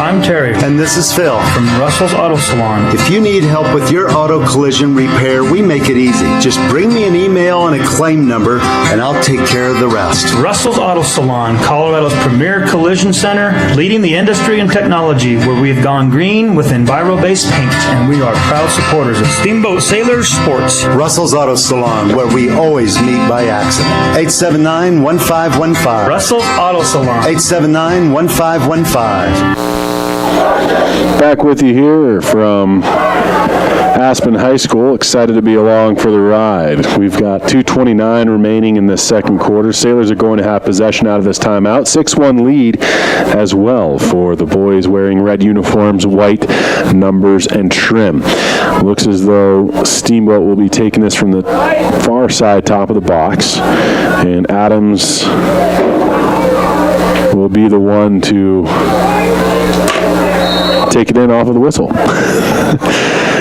I'm Terry. And this is Phil. From Russell's Auto Salon. If you need help with your auto collision repair, we make it easy. Just bring me an email and a claim number, and I'll take care of the rest. Russell's Auto Salon, Colorado's premier collision center, leading the industry in technology, where we have gone green with Enviro-based paint, and we are proud supporters of Steamboat Sailors Sports. Russell's Auto Salon, where we always meet by accident. 879-1515. Russell's Auto Salon. 879-1515. Back with you here from Aspen High School. Excited to be along for the ride. We've got 2:29 remaining in this second quarter. Sailors are going to have possession out of this timeout. 6-1 lead as well for the boys wearing red uniforms, white numbers, and trim. Looks as though Steamboat will be taking this from the far side top of the box, and Adams will be the one to take it in off of the whistle.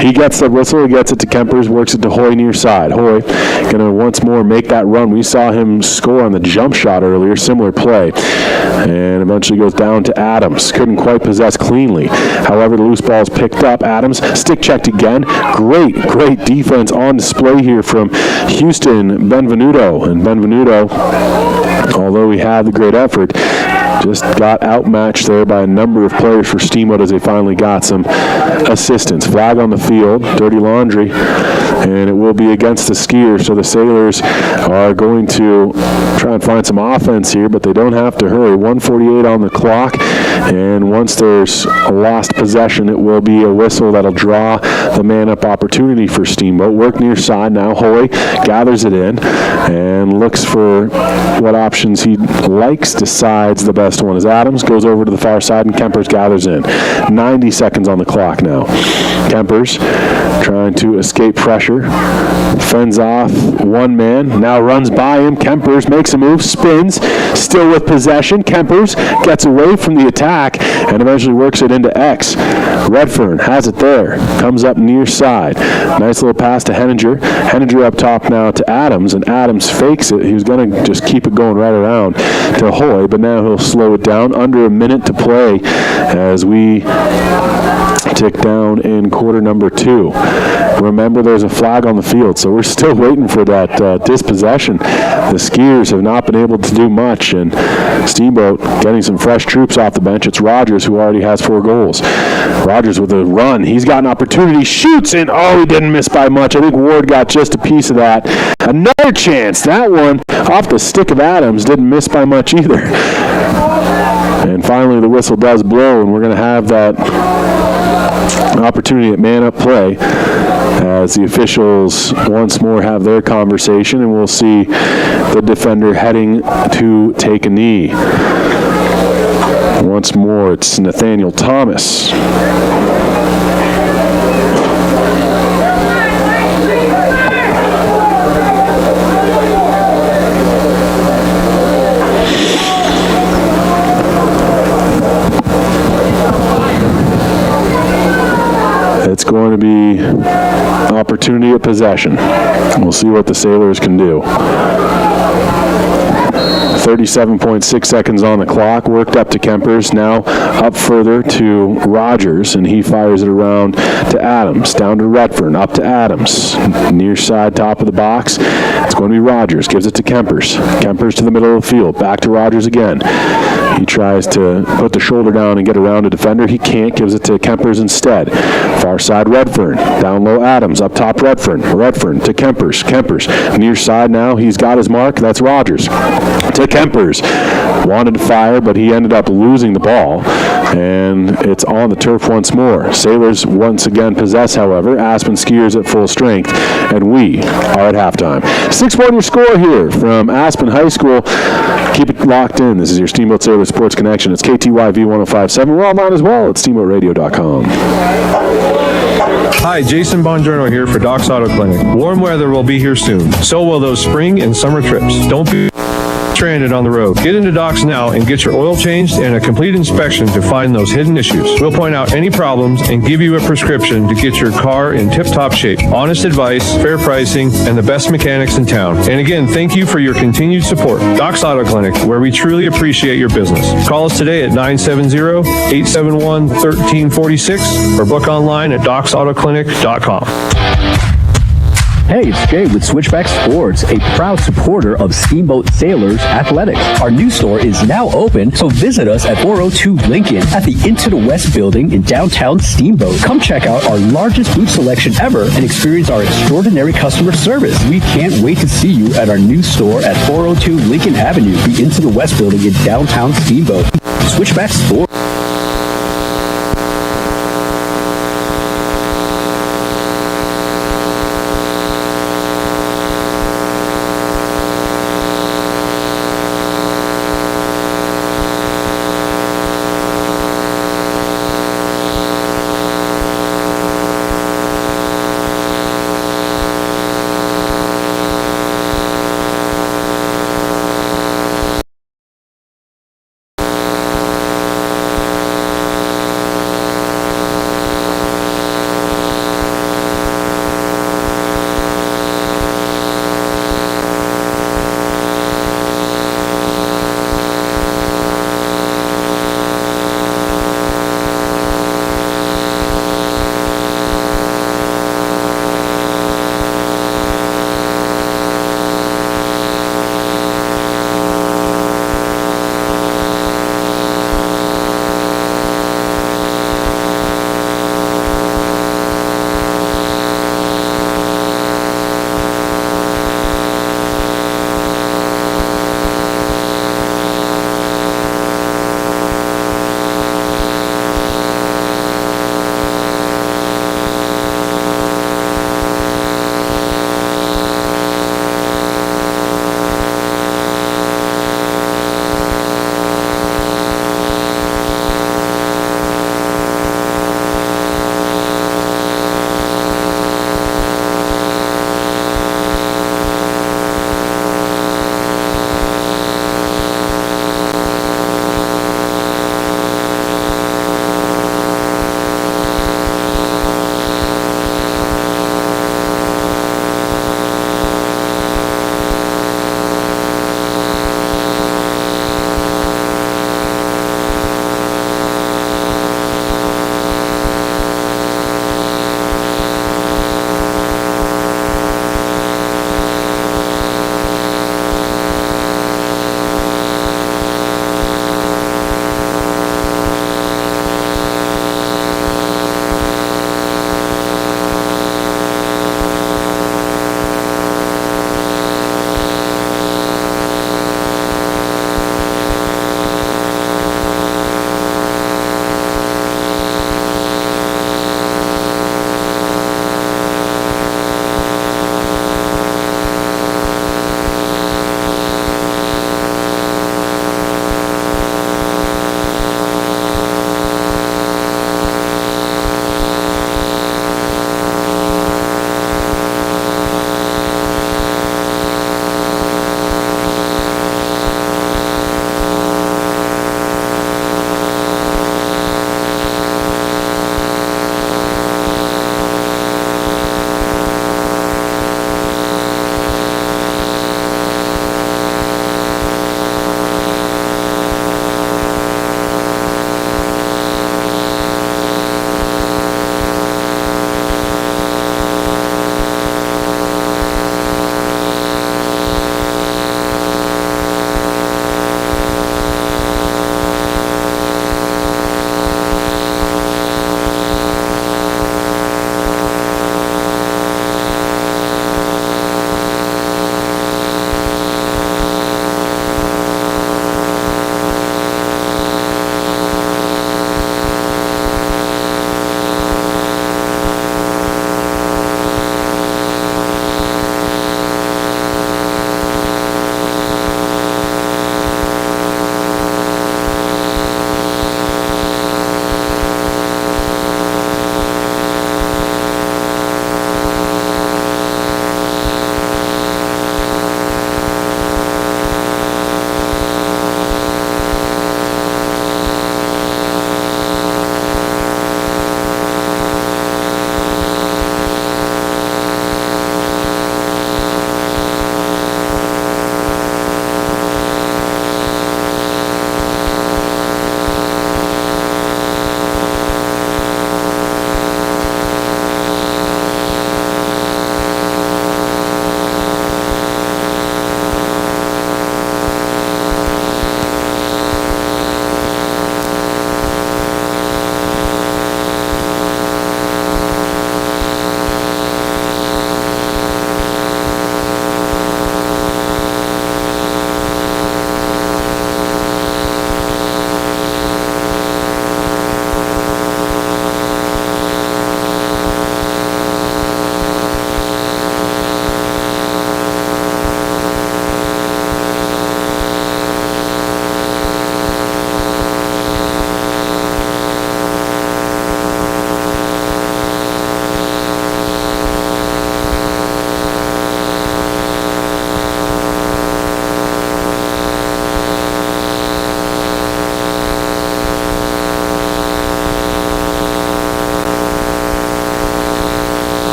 He gets the whistle, he gets it to Kempers, works it to Hoy near side. Hoy going to once more make that run. We saw him score on the jump shot earlier, similar play, and eventually goes down to Adams. Couldn't quite possess cleanly. However, the loose ball is picked up. Adams stick checked again. Great defense on display here from Houston Benvenuto. And Benvenuto, although he had the great effort, just got outmatched there by a number of players for Steamboat as they finally got some assistance. Flag on the field, dirty laundry, and it will be against the Skiers. So the Sailors are going to try and find some offense here, but they don't have to hurry. 1:48 on the clock, and once there's a lost possession, it will be a whistle that'll draw the man-up opportunity for Steamboat. Work near side now. Hoy gathers it in and looks for what options he likes, decides the best one is Adams, goes over to the far side, and Kempers gathers in. 90 seconds on the clock now. Kempers trying to escape pressure, fends off one man, now runs by him. Kempers makes a move, spins, still with possession. Kempers gets away from the attack and eventually works it into X. Redfern has it there, comes up near side. Nice little pass to Henninger. Henninger up top now to Adams, and Adams fakes it. He was going to just keep it going right around to Hoy, but now he'll slow it down. Under a minute to play as we tick down in quarter number 2. Remember, there's a flag on the field, so we're still waiting for that dispossession. The Skiers have not been able to do much, and Steamboat getting some fresh troops off the bench. It's Rogers, who already has 4 goals. Rogers with a run. He's got an opportunity, shoots, and he didn't miss by much. I think Ward got just a piece of that. Another chance. That one off the stick of Adams, didn't miss by much either. And finally, the whistle does blow, and we're going to have that opportunity at man-up play as the officials once more have their conversation, and we'll see the defender heading to take a knee. Once more, it's Nathaniel Thomas. It's going to be opportunity at possession. We'll see what the Sailors can do. 37.6 seconds on the clock. Worked up to Kempers. Now up further to Rogers, and he fires it around to Adams. Down to Redfern. Up to Adams. Near side, top of the box. It's going to be Rogers. Gives it to Kempers. Kempers to the middle of the field. Back to Rogers again. He tries to put the shoulder down and get around a defender. He can't, gives it to Kempers instead. Far side Redfern, down low Adams, up top Redfern to Kempers, near side now, he's got his mark, that's Rogers. To Kempers, wanted to fire, but he ended up losing the ball, and it's on the turf once more. Sailors once again possess, however. Aspen Skiers at full strength, and we are at halftime. 6-1 your score here from Aspen High School. Keep it locked in. This is your Steamboat Sailor Sports Connection. It's KTYV 105.7. We're online as well at steamboatradio.com. Hi, Jason Bongiorno here for Doc's Auto Clinic. Warm weather will be here soon. So will those spring and summer trips. Don't be stranded on the road. Get into Doc's now and get your oil changed and a complete inspection to find those hidden issues. We'll point out any problems and give you a prescription to get your car in tip-top shape. Honest advice, fair pricing, and the best mechanics in town. And again, thank you for your continued support. Doc's Auto Clinic, where we truly appreciate your business. Call us today at 970-871-1346 or book online at docsautoclinic.com. Hey, it's Jay with Switchback Sports, a proud supporter of Steamboat Sailors Athletics. Our new store is now open, so visit us at 402 Lincoln at the Into the West building in downtown Steamboat. Come check out our largest boot selection ever and experience our extraordinary customer service. We can't wait to see you at our new store at 402 Lincoln Avenue, the Into the West building in downtown Steamboat. Switchback Sports.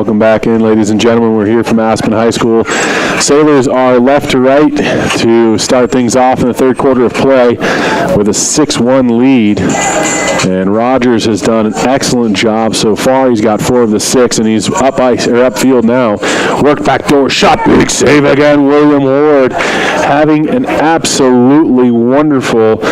Welcome back in, ladies and gentlemen. We're here from Aspen High School. Sailors are left to right to start things off in the third quarter of play with a 6-1 lead. And Rogers has done an excellent job so far. He's got 4 of the 6, and he's upfield now. Worked backdoor shot, big save again. William Ward having an absolutely wonderful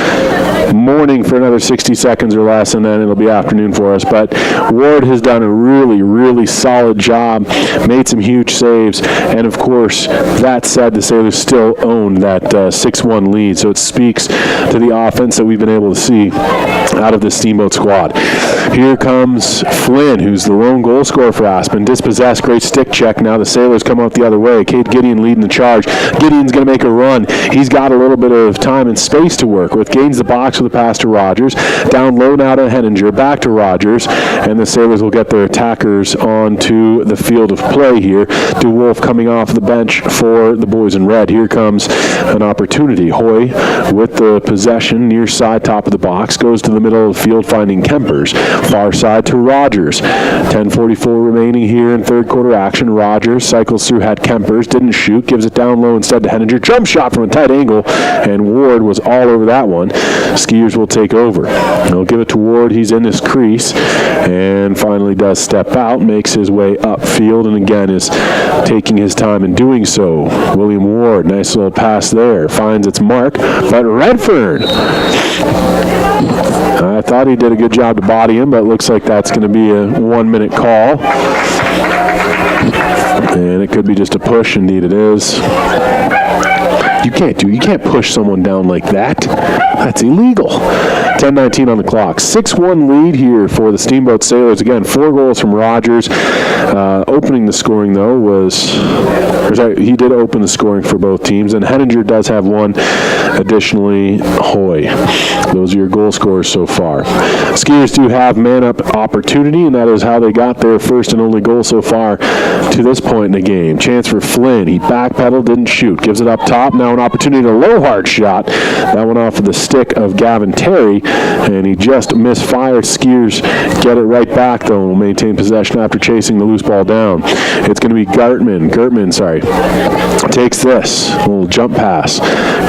morning for another 60 seconds or less, and then it'll be afternoon for us. But Ward has done a really, really solid job, made some huge saves, and of course, that said, the Sailors still own that 6-1 lead, so it speaks to the offense that we've been able to see out of the Steamboat squad. Here comes Flynn, who's the lone goal scorer for Aspen. Dispossessed, great stick check. Now the Sailors come out the other way. Cade Gideon leading the charge. Gideon's going to make a run. He's got a little bit of time and space to work with. Gains the box with a pass to Rogers. Down low now to Henninger. Back to Rogers. And the Sailors will get their attackers onto the field of play here. DeWolf coming off the bench for the boys in red. Here comes an opportunity. Hoy with the possession near side top of the box. Goes to the middle of the field finding Kempers. Far side to Rogers. 10:44 remaining here in third quarter action. Rogers cycles through, had Kempers, didn't shoot, gives it down low instead to Henninger. Jump shot from a tight angle, and Ward was all over that one. Skiers will take over. They'll give it to Ward. He's in his crease, and finally does step out, makes his way upfield, and again is taking his time in doing so. William Ward, nice little pass there, finds its mark, but Redfern, I thought he did a good job to body him, but it looks like that's going to be a 1-minute call. And it could be just a push. Indeed it is. You can't push someone down like that. That's illegal. 10:19 on the clock. 6-1 lead here for the Steamboat Sailors. Again, 4 goals from Rogers. Opening the scoring, though, he did open the scoring for both teams, and Henninger does have 1. Additionally, Hoy. Those are your goal scorers so far. Skiers do have man-up opportunity, and that is how they got their first and only goal so far to this point in the game. Chance for Flynn. He backpedaled, didn't shoot. Gives it up top. Now an opportunity to low hard shot. That went off of the stick of Gavin Terry, and he just misfired. Skiers get it right back, though, and will maintain possession after chasing the loose ball down. It's going to be Gertman takes this. A little jump pass.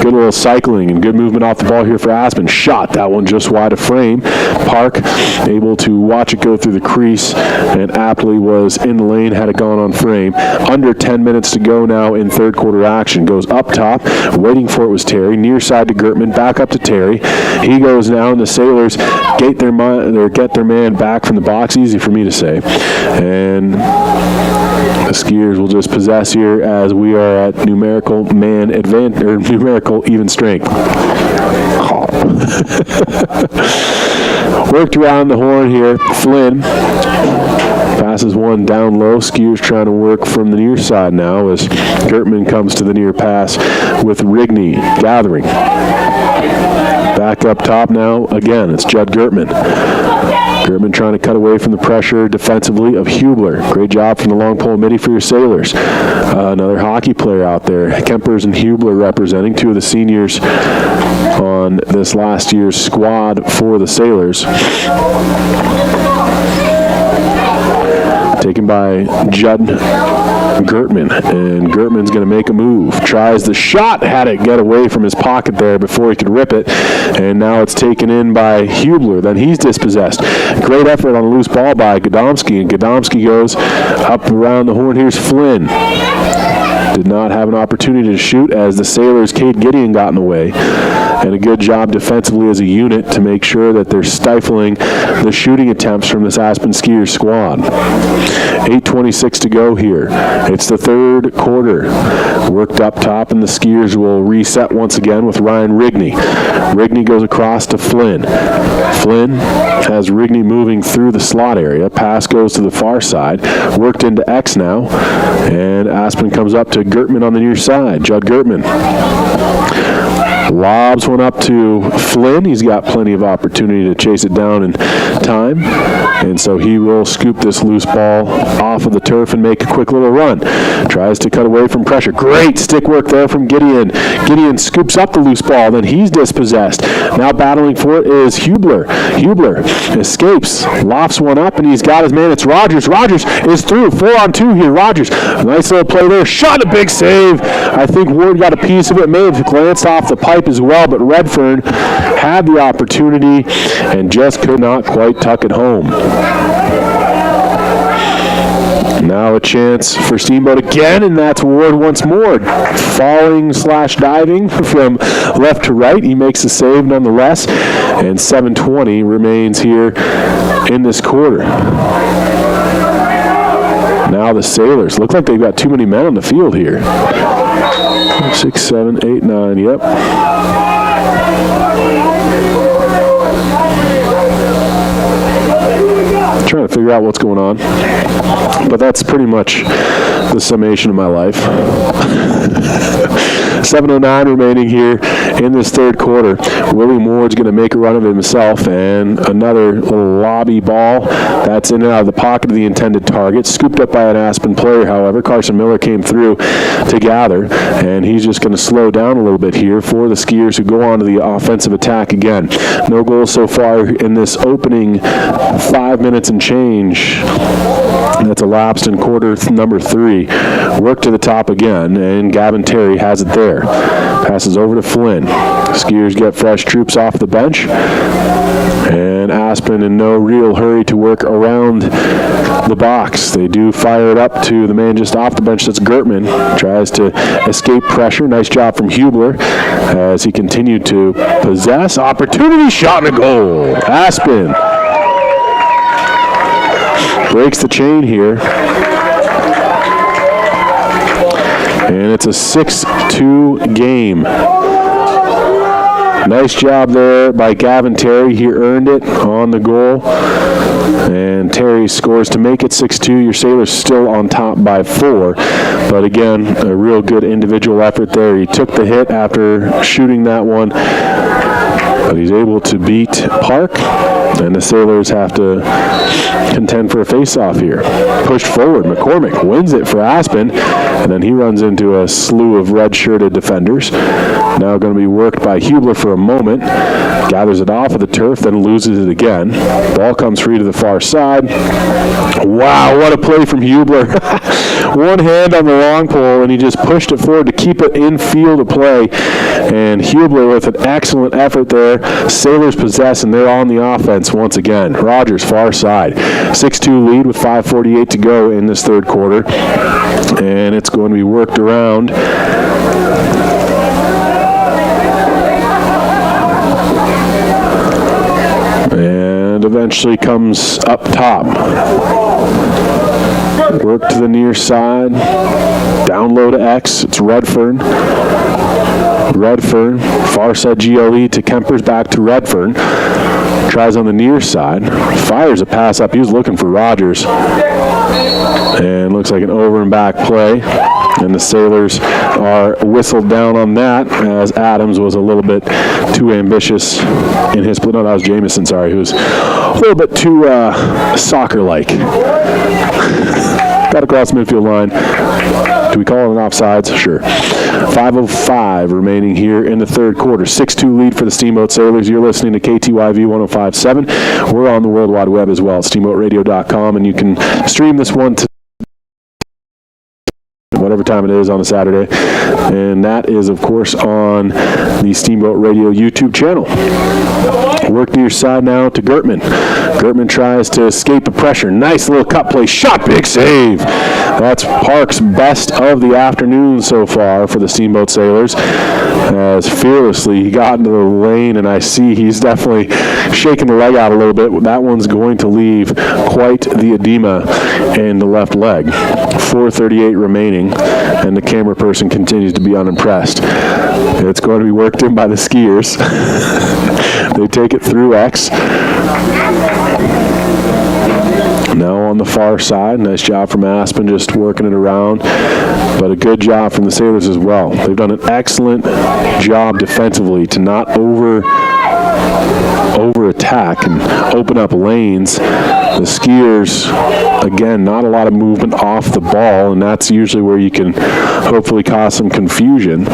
Good little cycling and good movement off the ball here for Aspen. Shot. That one just wide of frame. Park able to watch it go through the crease, and aptly was in the lane had it gone on frame. Under 10 minutes to go now in third quarter action. Goes up top. Waiting for it was Terry. Near side to Gertman. Back up to Terry. He goes now, and the Sailors get their man back from the box. Easy for me to say. And the Skiers will just possess here as we are at numerical man advantage, or numerical even strength. Worked around the horn here. Flynn passes one down low. Skiers trying to work from the near side now as Gertman comes to the near pass with Rigney gathering. Back up top now. Again, it's Judd Gertman. Gertman trying to cut away from the pressure defensively of Hubler. Great job from the long pole midi for your Sailors. Another hockey player out there. Kempers and Hubler representing 2 of the seniors on this last year's squad for the Sailors. Taken by Judd Gertman, and Gertman's going to make a move. Tries the shot, had it get away from his pocket there before he could rip it, and now it's taken in by Hubler. Then he's dispossessed. Great effort on a loose ball by Godomski, and Godomski goes up around the horn. Here's Flynn. Did not have an opportunity to shoot as the Sailors' Cade Gideon got in the way. And a good job defensively as a unit to make sure that they're stifling the shooting attempts from this Aspen Skiers squad. 8:26 to go here. It's the third quarter. Worked up top, and the Skiers will reset once again with Ryan Rigney. Rigney goes across to Flynn. Flynn has Rigney moving through the slot area. Pass goes to the far side. Worked into X now. And Aspen comes up to Gertman on the near side. Judd Gertman. Lobs one up to Flynn. He's got plenty of opportunity to chase it down in time. And so he will scoop this loose ball off of the turf and make a quick little run. Tries to cut away from pressure. Great stick work there from Gideon. Gideon scoops up the loose ball. Then he's dispossessed. Now battling for it is Hubler. Hubler escapes. Lofts one up, and he's got his man. It's Rogers. Rogers is through. 4-on-2 here. Rogers. Nice little play there. Shot, a big save. I think Ward got a piece of it. May have glanced off the pipe as well, but Redfern had the opportunity and just could not quite tuck it home. Now a chance for Steamboat again, and that's Ward once more. Falling/diving from left to right. He makes the save nonetheless, and 7:20 remains here in this quarter. Now the Sailors look like they've got too many men on the field here. 6, 7, 8, 9, yep. Trying to figure out what's going on, but that's pretty much the summation of my life. 7:09 remaining here in this third quarter. William Ward's going to make a run of himself, and another little lobby ball that's in and out of the pocket of the intended target. Scooped up by an Aspen player, however. Carson Miller came through to gather, and he's just going to slow down a little bit here for the Skiers, who go on to the offensive attack again. No goals so far in this opening 5 minutes and change that's elapsed in quarter number 3. Work to the top again, and Gavin Terry has it there. Passes over to Flynn. Skiers get fresh troops off the bench, and Aspen in no real hurry to work around the box. They do fire it up to the man just off the bench. That's Gertman. Tries to escape pressure. Nice job from Hubler as he continued to possess. Opportunity, shot, and a goal. Aspen breaks the chain here. And it's a 6-2 game. Nice job there by Gavin Terry. He earned it on the goal. And Terry scores to make it 6-2. Your Sailors still on top by 4. But again, a real good individual effort there. He took the hit after shooting that one. But he's able to beat Park. And the Sailors have to contend for a face-off here. Pushed forward. McCormick wins it for Aspen. And then he runs into a slew of red-shirted defenders. Now going to be worked by Hubler for a moment. Gathers it off of the turf, then loses it again. Ball comes free to the far side. Wow, what a play from Hubler. One hand on the long pole, and he just pushed it forward to keep it in field of play. And Hubler with an excellent effort there. Sailors possess, and they're on the offense once again. Rogers, far side. 6-2 lead with 5:48 to go in this third quarter. And it's going to be worked around. And eventually comes up top. Work to the near side. Down low to X. It's Redfern. Redfern. Far side GLE to Kempers, back to Redfern. Tries on the near side. Fires a pass up. He was looking for Rogers. And looks like an over and back play. And the Sailors are whistled down on that, as Adams was a little bit too ambitious in his play. No, that was Jamison, sorry, who's a little bit too soccer-like. Got across the midfield line. Do we call it an offsides? Sure. 5:05 remaining here in the third quarter. 6-2 lead for the Steamboat Sailors. You're listening to KTYV 105.7. We're on the World Wide Web as well at steamboatradio.com, and you can stream this one to whatever time it is on a Saturday. And that is, of course, on the Steamboat Radio YouTube channel. Work to your side now to Gertman. Gertman tries to escape the pressure. Nice little cut play. Shot, big save. That's Park's best of the afternoon so far for the Steamboat Sailors. As fearlessly he got into the lane, and I see he's definitely shaking the leg out a little bit. That one's going to leave quite the edema in the left leg. 4:38 remaining, and the camera person continues to be unimpressed. It's going to be worked in by the Skiers. They take it through X. Now on the far side, nice job from Aspen just working it around, but a good job from the Sailors as well. They've done an excellent job defensively to not over attack and open up lanes. The Skiers, again, not a lot of movement off the ball, and that's usually where you can hopefully cause some confusion.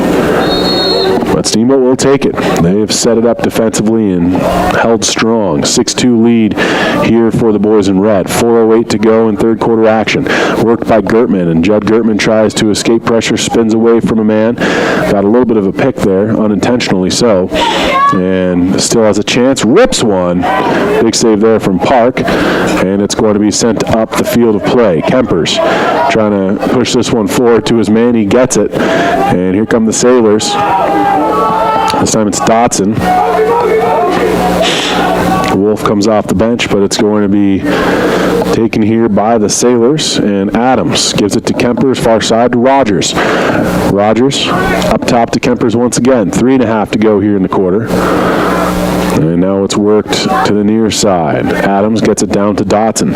But Steamboat will take it. They have set it up defensively and held strong. 6-2 lead here for the boys in red. 4:08 to go in third quarter action. Worked by Gertman, and Judd Gertman tries to escape pressure, spins away from a man. Got a little bit of a pick there, unintentionally so. And still has a chance. Rips one. Big save there from Park. And it's going to be sent up the field of play. Kempers trying to push this one forward to his man. He gets it. And here come the Sailors. This time it's Dotson. Wolf comes off the bench, but it's going to be taken here by the Sailors. And Adams gives it to Kempers, far side to Rogers. Rogers up top to Kempers once again. 3.5 to go here in the quarter. And now it's worked to the near side. Adams gets it down to Dotson.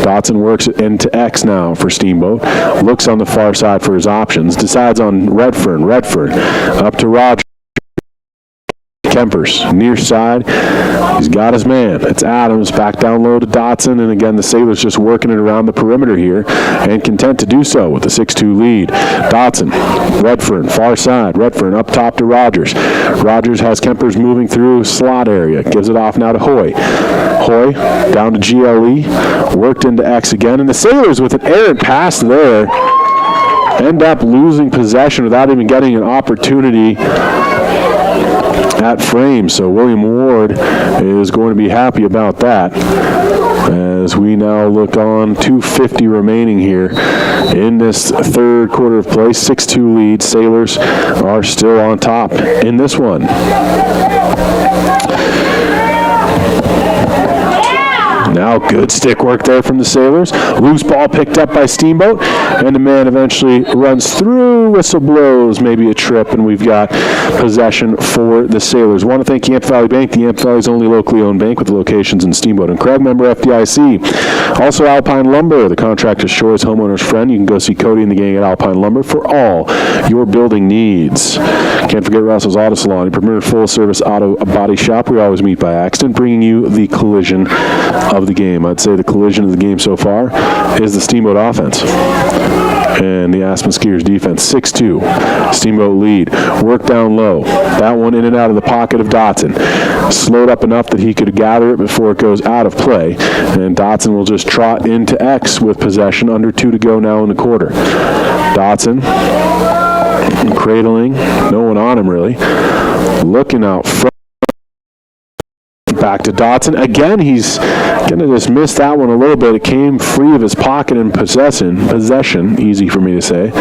Dotson works it into X now for Steamboat. Looks on the far side for his options. Decides on Redfern. Redfern up to Rogers. Kempers, near side. He's got his man. It's Adams back down low to Dotson, and again the Sailors just working it around the perimeter here and content to do so with a 6-2 lead. Dotson, Redfern, far side. Redfern up top to Rogers. Rogers has Kempers moving through slot area. Gives it off now to Hoy. Hoy down to GLE. Worked into X again, and the Sailors with an errant pass there end up losing possession without even getting an opportunity at frame. So William Ward is going to be happy about that as we now look on. 2:50 remaining here in this third quarter of play. 6-2 lead. Sailors are still on top in this one. Now good stick work there from the Sailors. Loose ball picked up by Steamboat, and the man eventually runs through, whistle blows, maybe a trip, and we've got possession for the Sailors. Want to thank Yampa Valley Bank, the Yampa Valley's only locally owned bank with locations in Steamboat and Craig, member FDIC. Also Alpine Lumber, the contractor's choice, homeowner's friend. You can go see Cody and the gang at Alpine Lumber for all your building needs. Can't forget Russell's Auto Salon, a premier full-service auto body shop. We always meet by accident, bringing you the collision of the game. I'd say the collision of the game so far is the Steamboat offense and the Aspen Skiers defense. 6-2. Steamboat lead. Work down low. That one in and out of the pocket of Dotson. Slowed up enough that he could gather it before it goes out of play. And Dotson will just trot into X with possession. Under 2 to go now in the quarter. Dotson cradling. No one on him really. Looking out front. Back to Dotson. Again, he's going to just miss that one a little bit. It came free of his pocket and possession. Easy for me to say.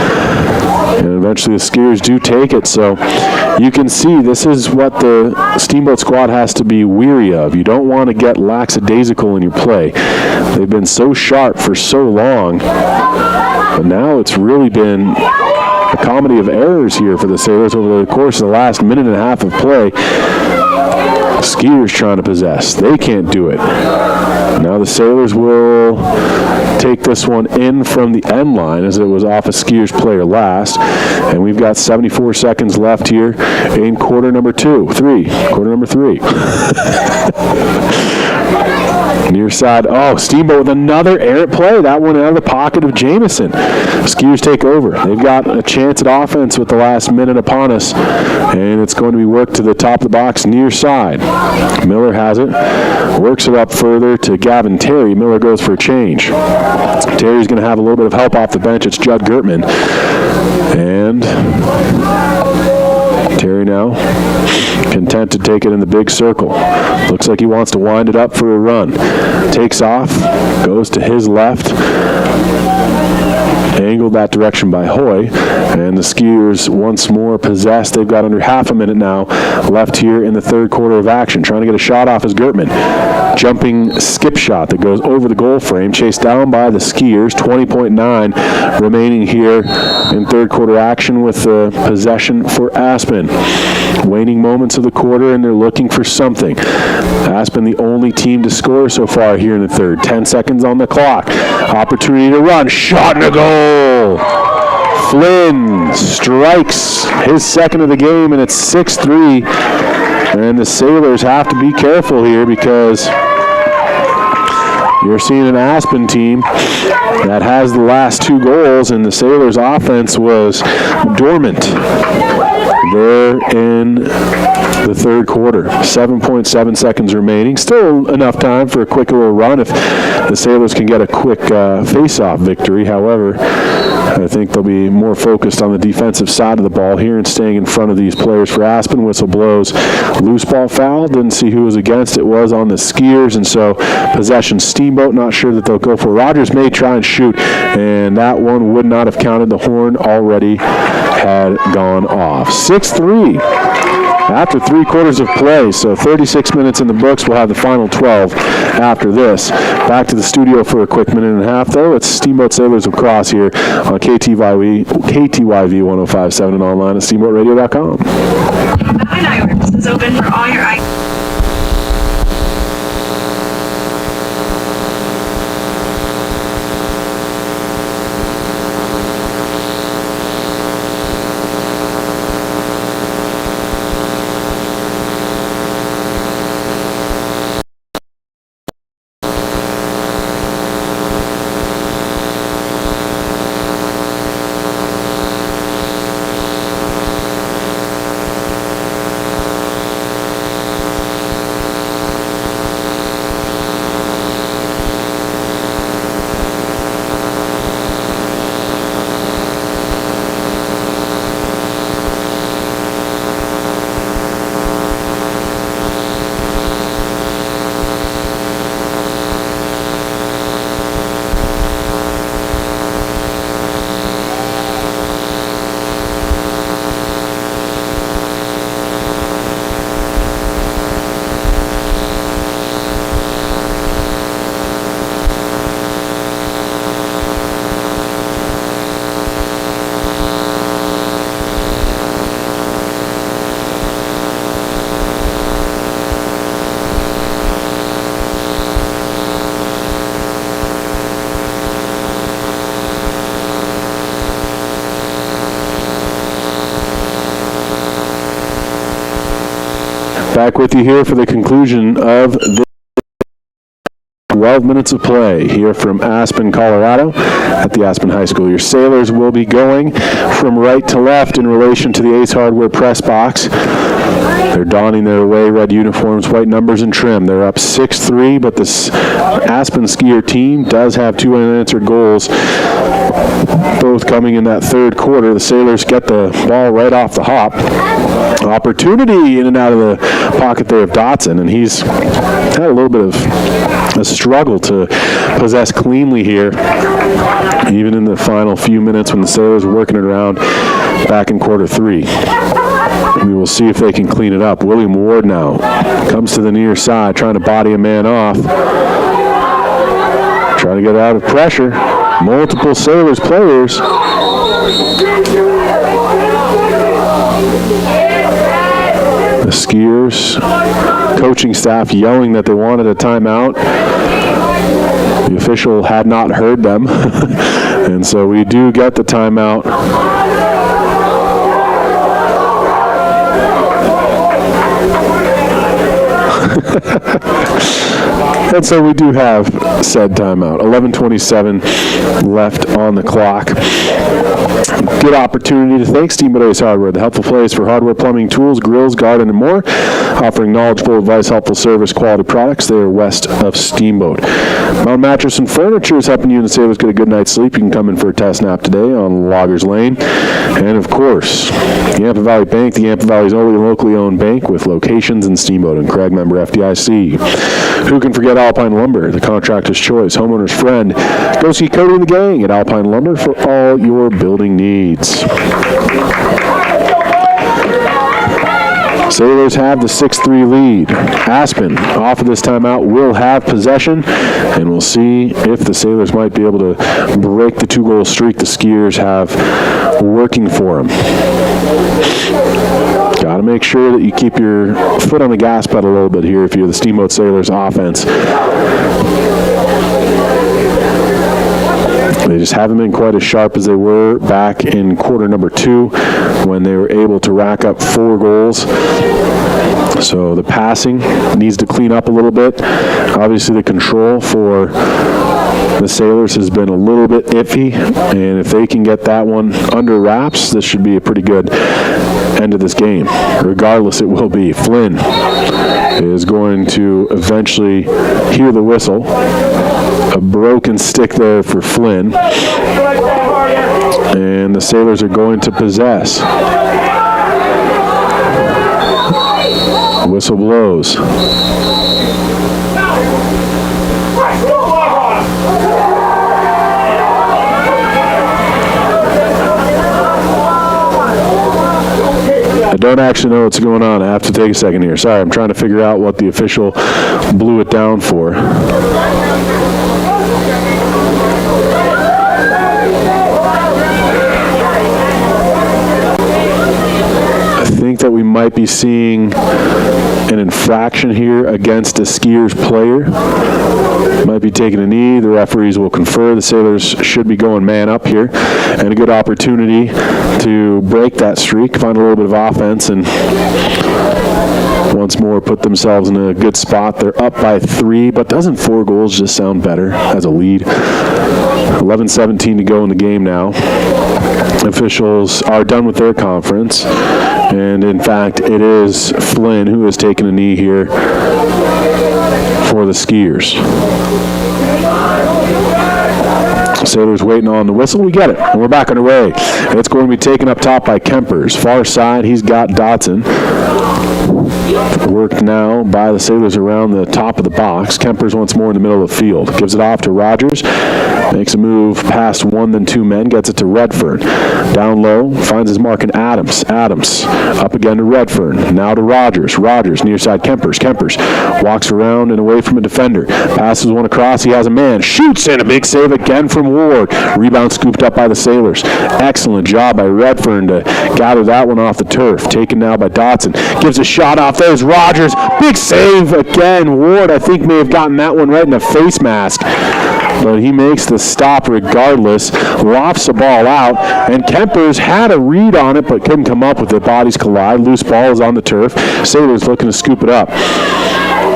And eventually the Skiers do take it. So you can see this is what the Steamboat squad has to be weary of. You don't want to get lackadaisical in your play. They've been so sharp for so long. But now it's really been a comedy of errors here for the Sailors over the course of the last minute and a half of play. Skiers trying to possess. They can't do it. Now the Sailors will take this one in from the end line as it was off a Skiers player last. And we've got 74 seconds left here in quarter number 3. Near side. Oh, Steamboat with another errant play. That one out of the pocket of Jamison. Skiers take over. They've got a chance at offense with the last minute upon us. And it's going to be worked to the top of the box near side. Miller has it. Works it up further to Gavin Terry. Miller goes for a change. Terry's going to have a little bit of help off the bench. It's Judd Gertman. And Terry now content to take it in the big circle. Looks like he wants to wind it up for a run. Takes off, goes to his left. angled that direction by Hoy, and the Skiers once more possessed. They've got under half a minute now left here in the third quarter of action. Trying to get a shot off is Gertman. Jumping skip shot that goes over the goal frame, chased down by the Skiers. 20.9 remaining here in third quarter action with the possession for Aspen. Waning moments of the quarter, and they're looking for something. Aspen the only team to score so far here in the third. 10 seconds on the clock. Opportunity to run. Shot and a goal! Flynn strikes his second of the game, and it's 6-3. And the Sailors have to be careful here because you're seeing an Aspen team that has the last two goals, and the Sailors' offense was dormant there in the third quarter. 7.7 seconds remaining. Still enough time for a quick little run if the Sailors can get a quick face-off victory. However, I think they'll be more focused on the defensive side of the ball here and staying in front of these players for Aspen. Whistle blows. Loose ball foul. Didn't see who was against. It was on the Skiers, and so possession Steamboat. Not sure that they'll go for. Rogers may try and shoot, and that one would not have counted. The horn already had gone off. 6-3 after 3 quarters of play, so 36 minutes in the books. We'll have the final 12 after this. Back to the studio for a quick minute and a half, though. It's Steamboat Sailors Lacrosse here on KTYV 105.7 and online at steamboatradio.com. This is open for all your Back with you here for the conclusion of this 12 minutes of play here from Aspen, Colorado at the Aspen High School. Your Sailors will be going from right to left in relation to the Ace Hardware press box. They're donning their away red uniforms, white numbers and trim. They're up 6-3, but this Aspen Skier team does have 2 unanswered goals, both coming in that third quarter. The Sailors get the ball right off the hop. Opportunity in and out of the pocket there of Dotson, and he's had a little bit of a struggle to possess cleanly here, even in the final few minutes when the Sailors were working it around back in quarter 3. We will see if they can clean it up. William Ward now comes to the near side, trying to body a man off. Trying to get out of pressure. Multiple Sailors players. The Skiers coaching staff yelling that they wanted a timeout. The official had not heard them, and so we do get the timeout. And so we do have said timeout. 11:27 left on the clock. Good opportunity to thank Steamboat Ace Hardware, the helpful place for hardware, plumbing, tools, grills, garden, and more. Offering knowledgeable advice, helpful service, quality products. They are west of Steamboat. Mountain Mattress and Furniture is helping you and the Sailors get a good night's sleep. You can come in for a test nap today on Loggers Lane. And of course, the Yampa Valley Bank, the Yampa Valley's only locally owned bank with locations in Steamboat and Craig, member FDIC. Who can forget all Alpine Lumber, the contractor's choice, homeowner's friend. Go see Cody and the gang at Alpine Lumber for all your building needs. Sailors have the 6-3 lead. Aspen, off of this timeout, will have possession, and we'll see if the Sailors might be able to break the 2-goal streak the Skiers have working for them. Got to make sure that you keep your foot on the gas pedal a little bit here if you're the Steamboat Sailors offense. They just haven't been quite as sharp as they were back in quarter number 2 when they were able to rack up 4 goals. So the passing needs to clean up a little bit. Obviously the control for the Sailors has been a little bit iffy, and if they can get that one under wraps, this should be a pretty good end of this game. Regardless, it will be. Flynn is going to eventually hear the whistle. A broken stick there for Flynn. And the Sailors are going to possess. Whistle blows. I don't actually know what's going on. I have to take a second here. Sorry, I'm trying to figure out what the official blew it down for. I think that we might be seeing an infraction here against a Skiers player. Might be taking a knee. The referees will confer. The Sailors should be going man up here, and a good opportunity to break that streak, find a little bit of offense, and once more put themselves in a good spot. They're up by 3, but doesn't 4 goals just sound better as a lead? 11:17 to go in the game now. Officials are done with their conference, and in fact it is Flynn who has taken a knee here for the Skiers. Sailors waiting on the whistle. We get it, and we're back underway. And it's going to be taken up top by Kempers. Far side, he's got Dotson. Worked now by the Sailors around the top of the box. Kempers once more in the middle of the field. Gives it off to Rogers. Makes a move past 1, then 2 men. Gets it to Redfern. Down low, finds his mark in Adams. Adams up again to Redfern. Now to Rogers. Rogers near side Kempers. Kempers walks around and away from a defender. Passes one across. He has a man. Shoots in. A big save again from Ward. Rebound scooped up by the Sailors. Excellent job by Redfern to gather that one off the turf. Taken now by Dotson. Gives a shot off. There's Rogers. Big save again. Ward, I think, may have gotten that one right in the face mask. But he makes the stop regardless. Lofts the ball out. And Kempers had a read on it, but couldn't come up with it. Bodies collide. Loose ball is on the turf. Sailors looking to scoop it up.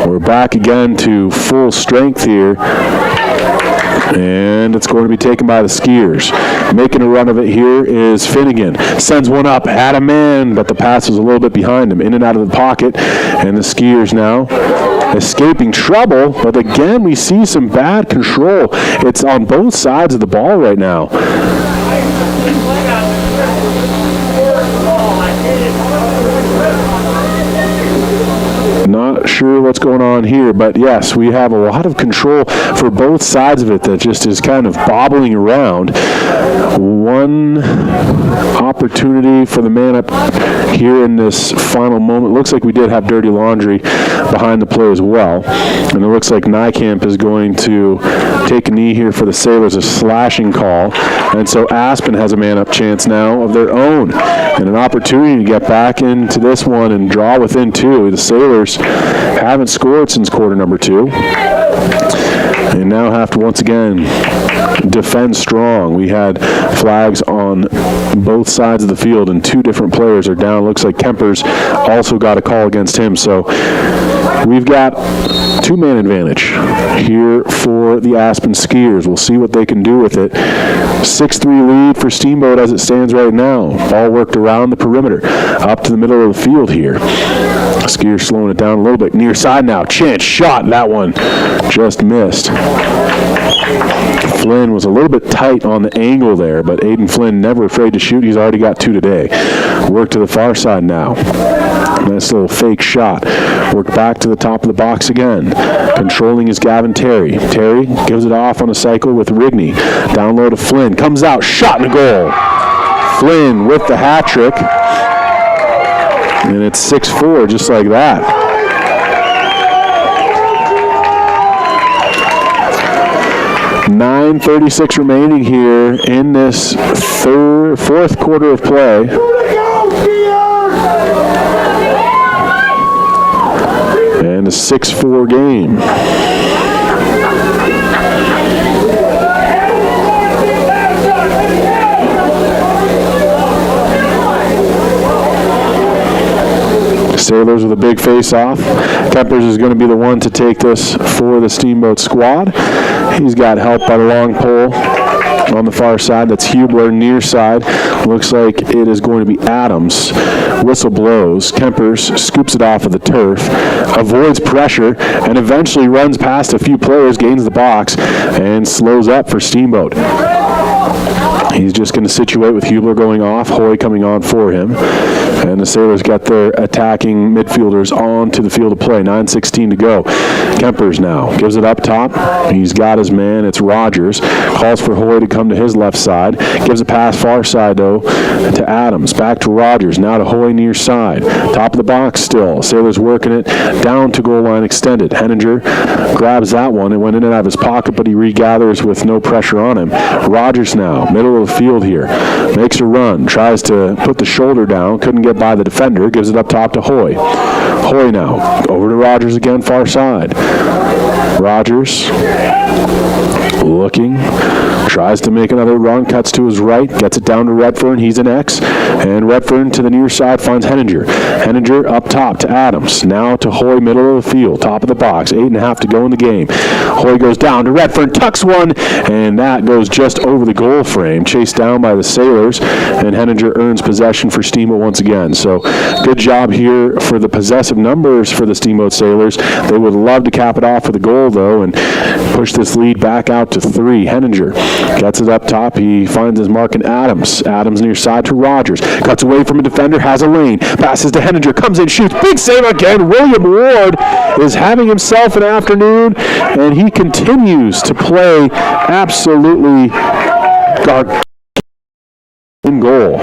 We're back again to full strength here. And it's going to be taken by the Skiers. Making a run of it here is Finnegan. Sends one up, had a man, but the pass was a little bit behind him. In and out of the pocket. And the Skiers now escaping trouble. But again, we see some bad control. It's on both sides of the ball right now. Not sure what's going on here, but yes, we have a lot of control for both sides of it that just is kind of bobbling around. One opportunity for the man up here in this final moment. Looks like we did have dirty laundry behind the play as well. And it looks like Nykamp is going to take a knee here for the Sailors, a slashing call. And so Aspen has a man-up chance now of their own. And an opportunity to get back into this one and draw within 2. The Sailors haven't scored since quarter number 2. And now have to once again defend strong. We had flags on both sides of the field, and 2 different players are down. Looks like Kempers also got a call against him. So we've got 2-man advantage here for the Aspen Skiers. We'll see what they can do with it. 6-3 lead for Steamboat as it stands right now. Ball worked around the perimeter, up to the middle of the field here. Skiers slowing it down a little bit. Near side now. Chance shot. That one just missed. Flynn was a little bit tight on the angle there, but Aiden Flynn never afraid to shoot. He's already got 2 today. Work to the far side now. Nice little fake shot. Worked back to the top of the box again. Controlling is Gavin Terry. Terry gives it off on a cycle with Rigney. Down low to Flynn. Comes out. Shot and a goal. Flynn with the hat trick. And it's 6-4 just like that. .9:36 remaining here in this fourth quarter of play. And a 6-4 game. Sailors with a big face-off. Kempers is going to be the one to take this for the Steamboat squad. He's got help by the long pole on the far side. That's Hubler near side. Looks like it is going to be Adams. Whistle blows. Kempers scoops it off of the turf, avoids pressure, and eventually runs past a few players, gains the box, and slows up for Steamboat. He's just going to situate with Hubler going off, Hoy coming on for him. And the Sailors got their attacking midfielders onto the field of play. 9:16 to go. Kempers now gives it up top. He's got his man. It's Rogers. Calls for Hoy to come to his left side. Gives a pass far side, though, to Adams. Back to Rogers. Now to Hoy near side. Top of the box still. Sailors working it down to goal line extended. Henninger grabs that one. It went in and out of his pocket, but he regathers with no pressure on him. Rogers now, middle of the field here. Makes a run. Tries to put the shoulder down. Couldn't get by the defender. Gives it up top to Hoy. Hoy now. Over to Rogers again, far side. Rogers looking. Tries to make another run. Cuts to his right. Gets it down to Redfern. He's an X. And Redfern to the near side finds Henninger. Henninger up top to Adams. Now to Hoy, middle of the field. Top of the box. 8.5 to go in the game. Hoy goes down to Redfern. Tucks one. And that goes just over the goal frame. Chased down by the Sailors. And Henninger earns possession for Steamboat once again. So good job here for the possessive numbers for the Steamboat Sailors. They would love to cap it off with a goal, though, and push this lead back out to 3. Henninger gets it up top. He finds his mark in Adams. Adams near side to Rogers. Cuts away from a defender. Has a lane. Passes to Henninger. Comes in, shoots. Big save again. William Ward is having himself an afternoon, and he continues to play absolutely in goal.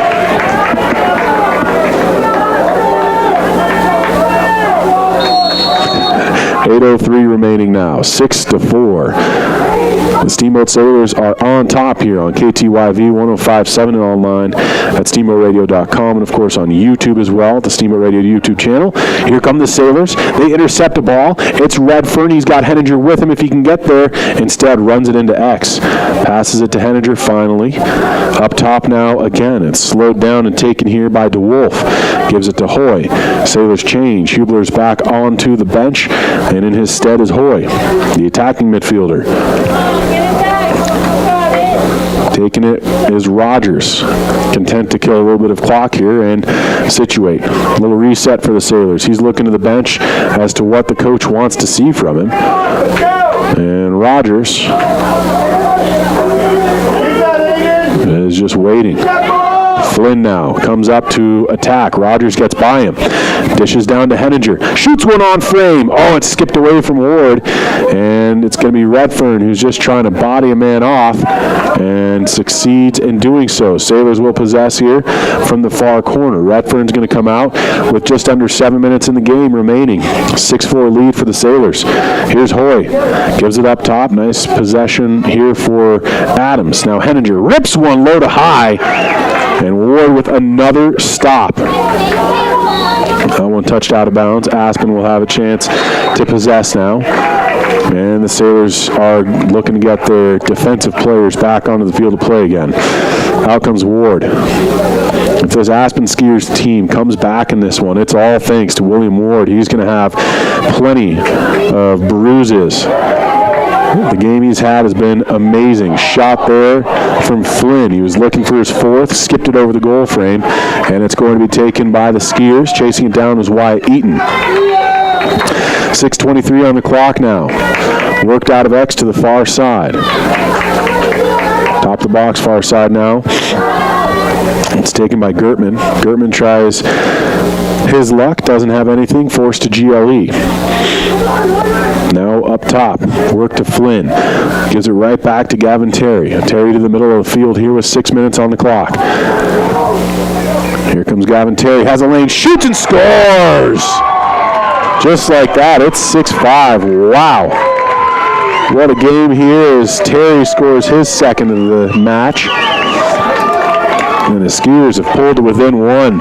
.803 remaining now. 6-4. The Steamboat Sailors are on top here on KTYV 105.7 and online at steamboatradio.com, and of course on YouTube as well, the Steamboat Radio YouTube channel. Here come the Sailors. They intercept a ball. It's Redfern. He's got Henninger with him if he can get there. Instead, runs it into X. Passes it to Henninger finally. Up top now again. It's slowed down and taken here by DeWolf. Gives it to Hoy. Sailors change. Hubler's back onto the bench, and in his stead is Hoy, the attacking midfielder. Taking it is Rogers, content to kill a little bit of clock here and situate. A little reset for the Sailors. He's looking to the bench as to what the coach wants to see from him. And Rogers is just waiting. Flynn now comes up to attack. Rogers gets by him. Dishes down to Henninger. Shoots one on frame. Oh, it skipped away from Ward. And it's going to be Redfern who's just trying to body a man off and succeeds in doing so. Sailors will possess here from the far corner. Redfern's going to come out with just under 7 minutes in the game remaining. 6-4 lead for the Sailors. Here's Hoy. Gives it up top. Nice possession here for Adams. Now Henninger rips one low to high. And Ward with another stop. That one touched out of bounds. Aspen will have a chance to possess now. And the Sailors are looking to get their defensive players back onto the field of play again. Out comes Ward. If this Aspen Skiers team comes back in this one, it's all thanks to William Ward. He's going to have plenty of bruises. The game he's had has been amazing. Shot there from Flynn. He was looking for his fourth, skipped it over the goal frame, and it's going to be taken by the Skiers. Chasing it down was Wyatt Eaton. 6:23 on the clock now. Worked out of X to the far side. Top of the box, far side now. It's taken by Gertman. Gertman tries His luck doesn't have anything, forced to GLE. Now up top, work to Flynn. Gives it right back to Gavin Terry. Terry to the middle of the field here with 6 minutes on the clock. Here comes Gavin Terry, has a lane, shoots and scores! Just like that, it's 6-5. Wow. What a game here as Terry scores his second of the match. And the Skiers have pulled to within one.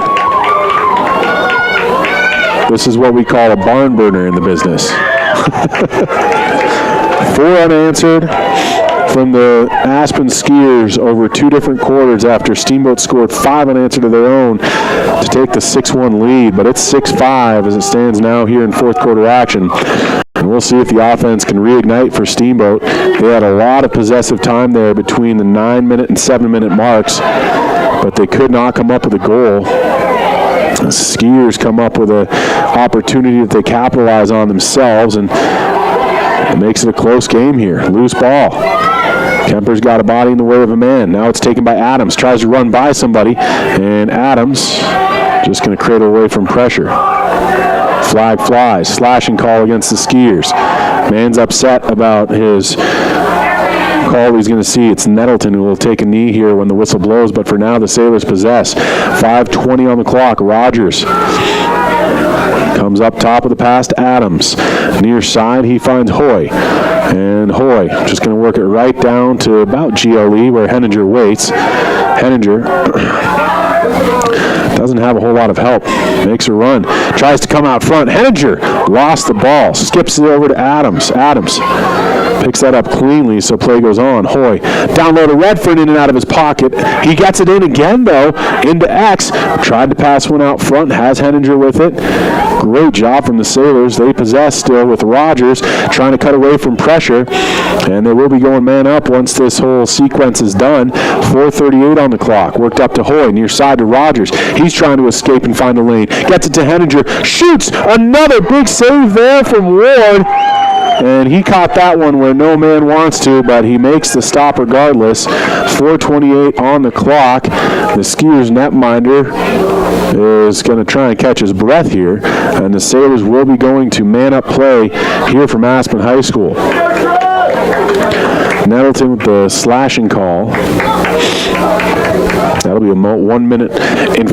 This is what we call a barn burner in the business. 4 unanswered from the Aspen Skiers over 2 different quarters after Steamboat scored 5 unanswered of their own to take the 6-1 lead. But it's 6-5 as it stands now here in fourth quarter action. And we'll see if the offense can reignite for Steamboat. They had a lot of possessive time there between the 9-minute and 7-minute marks, but they could not come up with a goal. The Skiers come up with an opportunity that they capitalize on themselves, and it makes it a close game here. Loose ball. Kemper's got a body in the way of a man. Now it's taken by Adams. Tries to run by somebody, and Adams just going to cradle away from pressure. Flag flies. Slashing call against the Skiers. Man's upset about his call he's going to see. It's Nettleton who will take a knee here when the whistle blows, but for now the Sailors possess. 5:20 on the clock. Rogers comes up top of the pass to Adams. Near side he finds Hoy, and Hoy just going to work it right down to about GLE where Henninger waits. Henninger doesn't have a whole lot of help. Makes a run. Tries to come out front. Henninger lost the ball. Skips it over to Adams. Adams picks that up cleanly, so play goes on. Hoy down low to Redford, in and out of his pocket. He gets it in again, though, into X. Tried to pass one out front. Has Henninger with it. Great job from the Sailors. They possess still with Rogers trying to cut away from pressure, and they will be going man up once this whole sequence is done. 4:38 on the clock. Worked up to Hoy, near side to Rogers. He's trying to escape and find the lane. Gets it to Henninger. Shoots! Another big save there from Ward. And he caught that one where no man wants to, but he makes the stop regardless. 4:28 on the clock. The Skiers netminder is going to try and catch his breath here, and the Sailors will be going to man-up play here from Aspen High School. Nettleton with the slashing call. That'll be a 1 minute and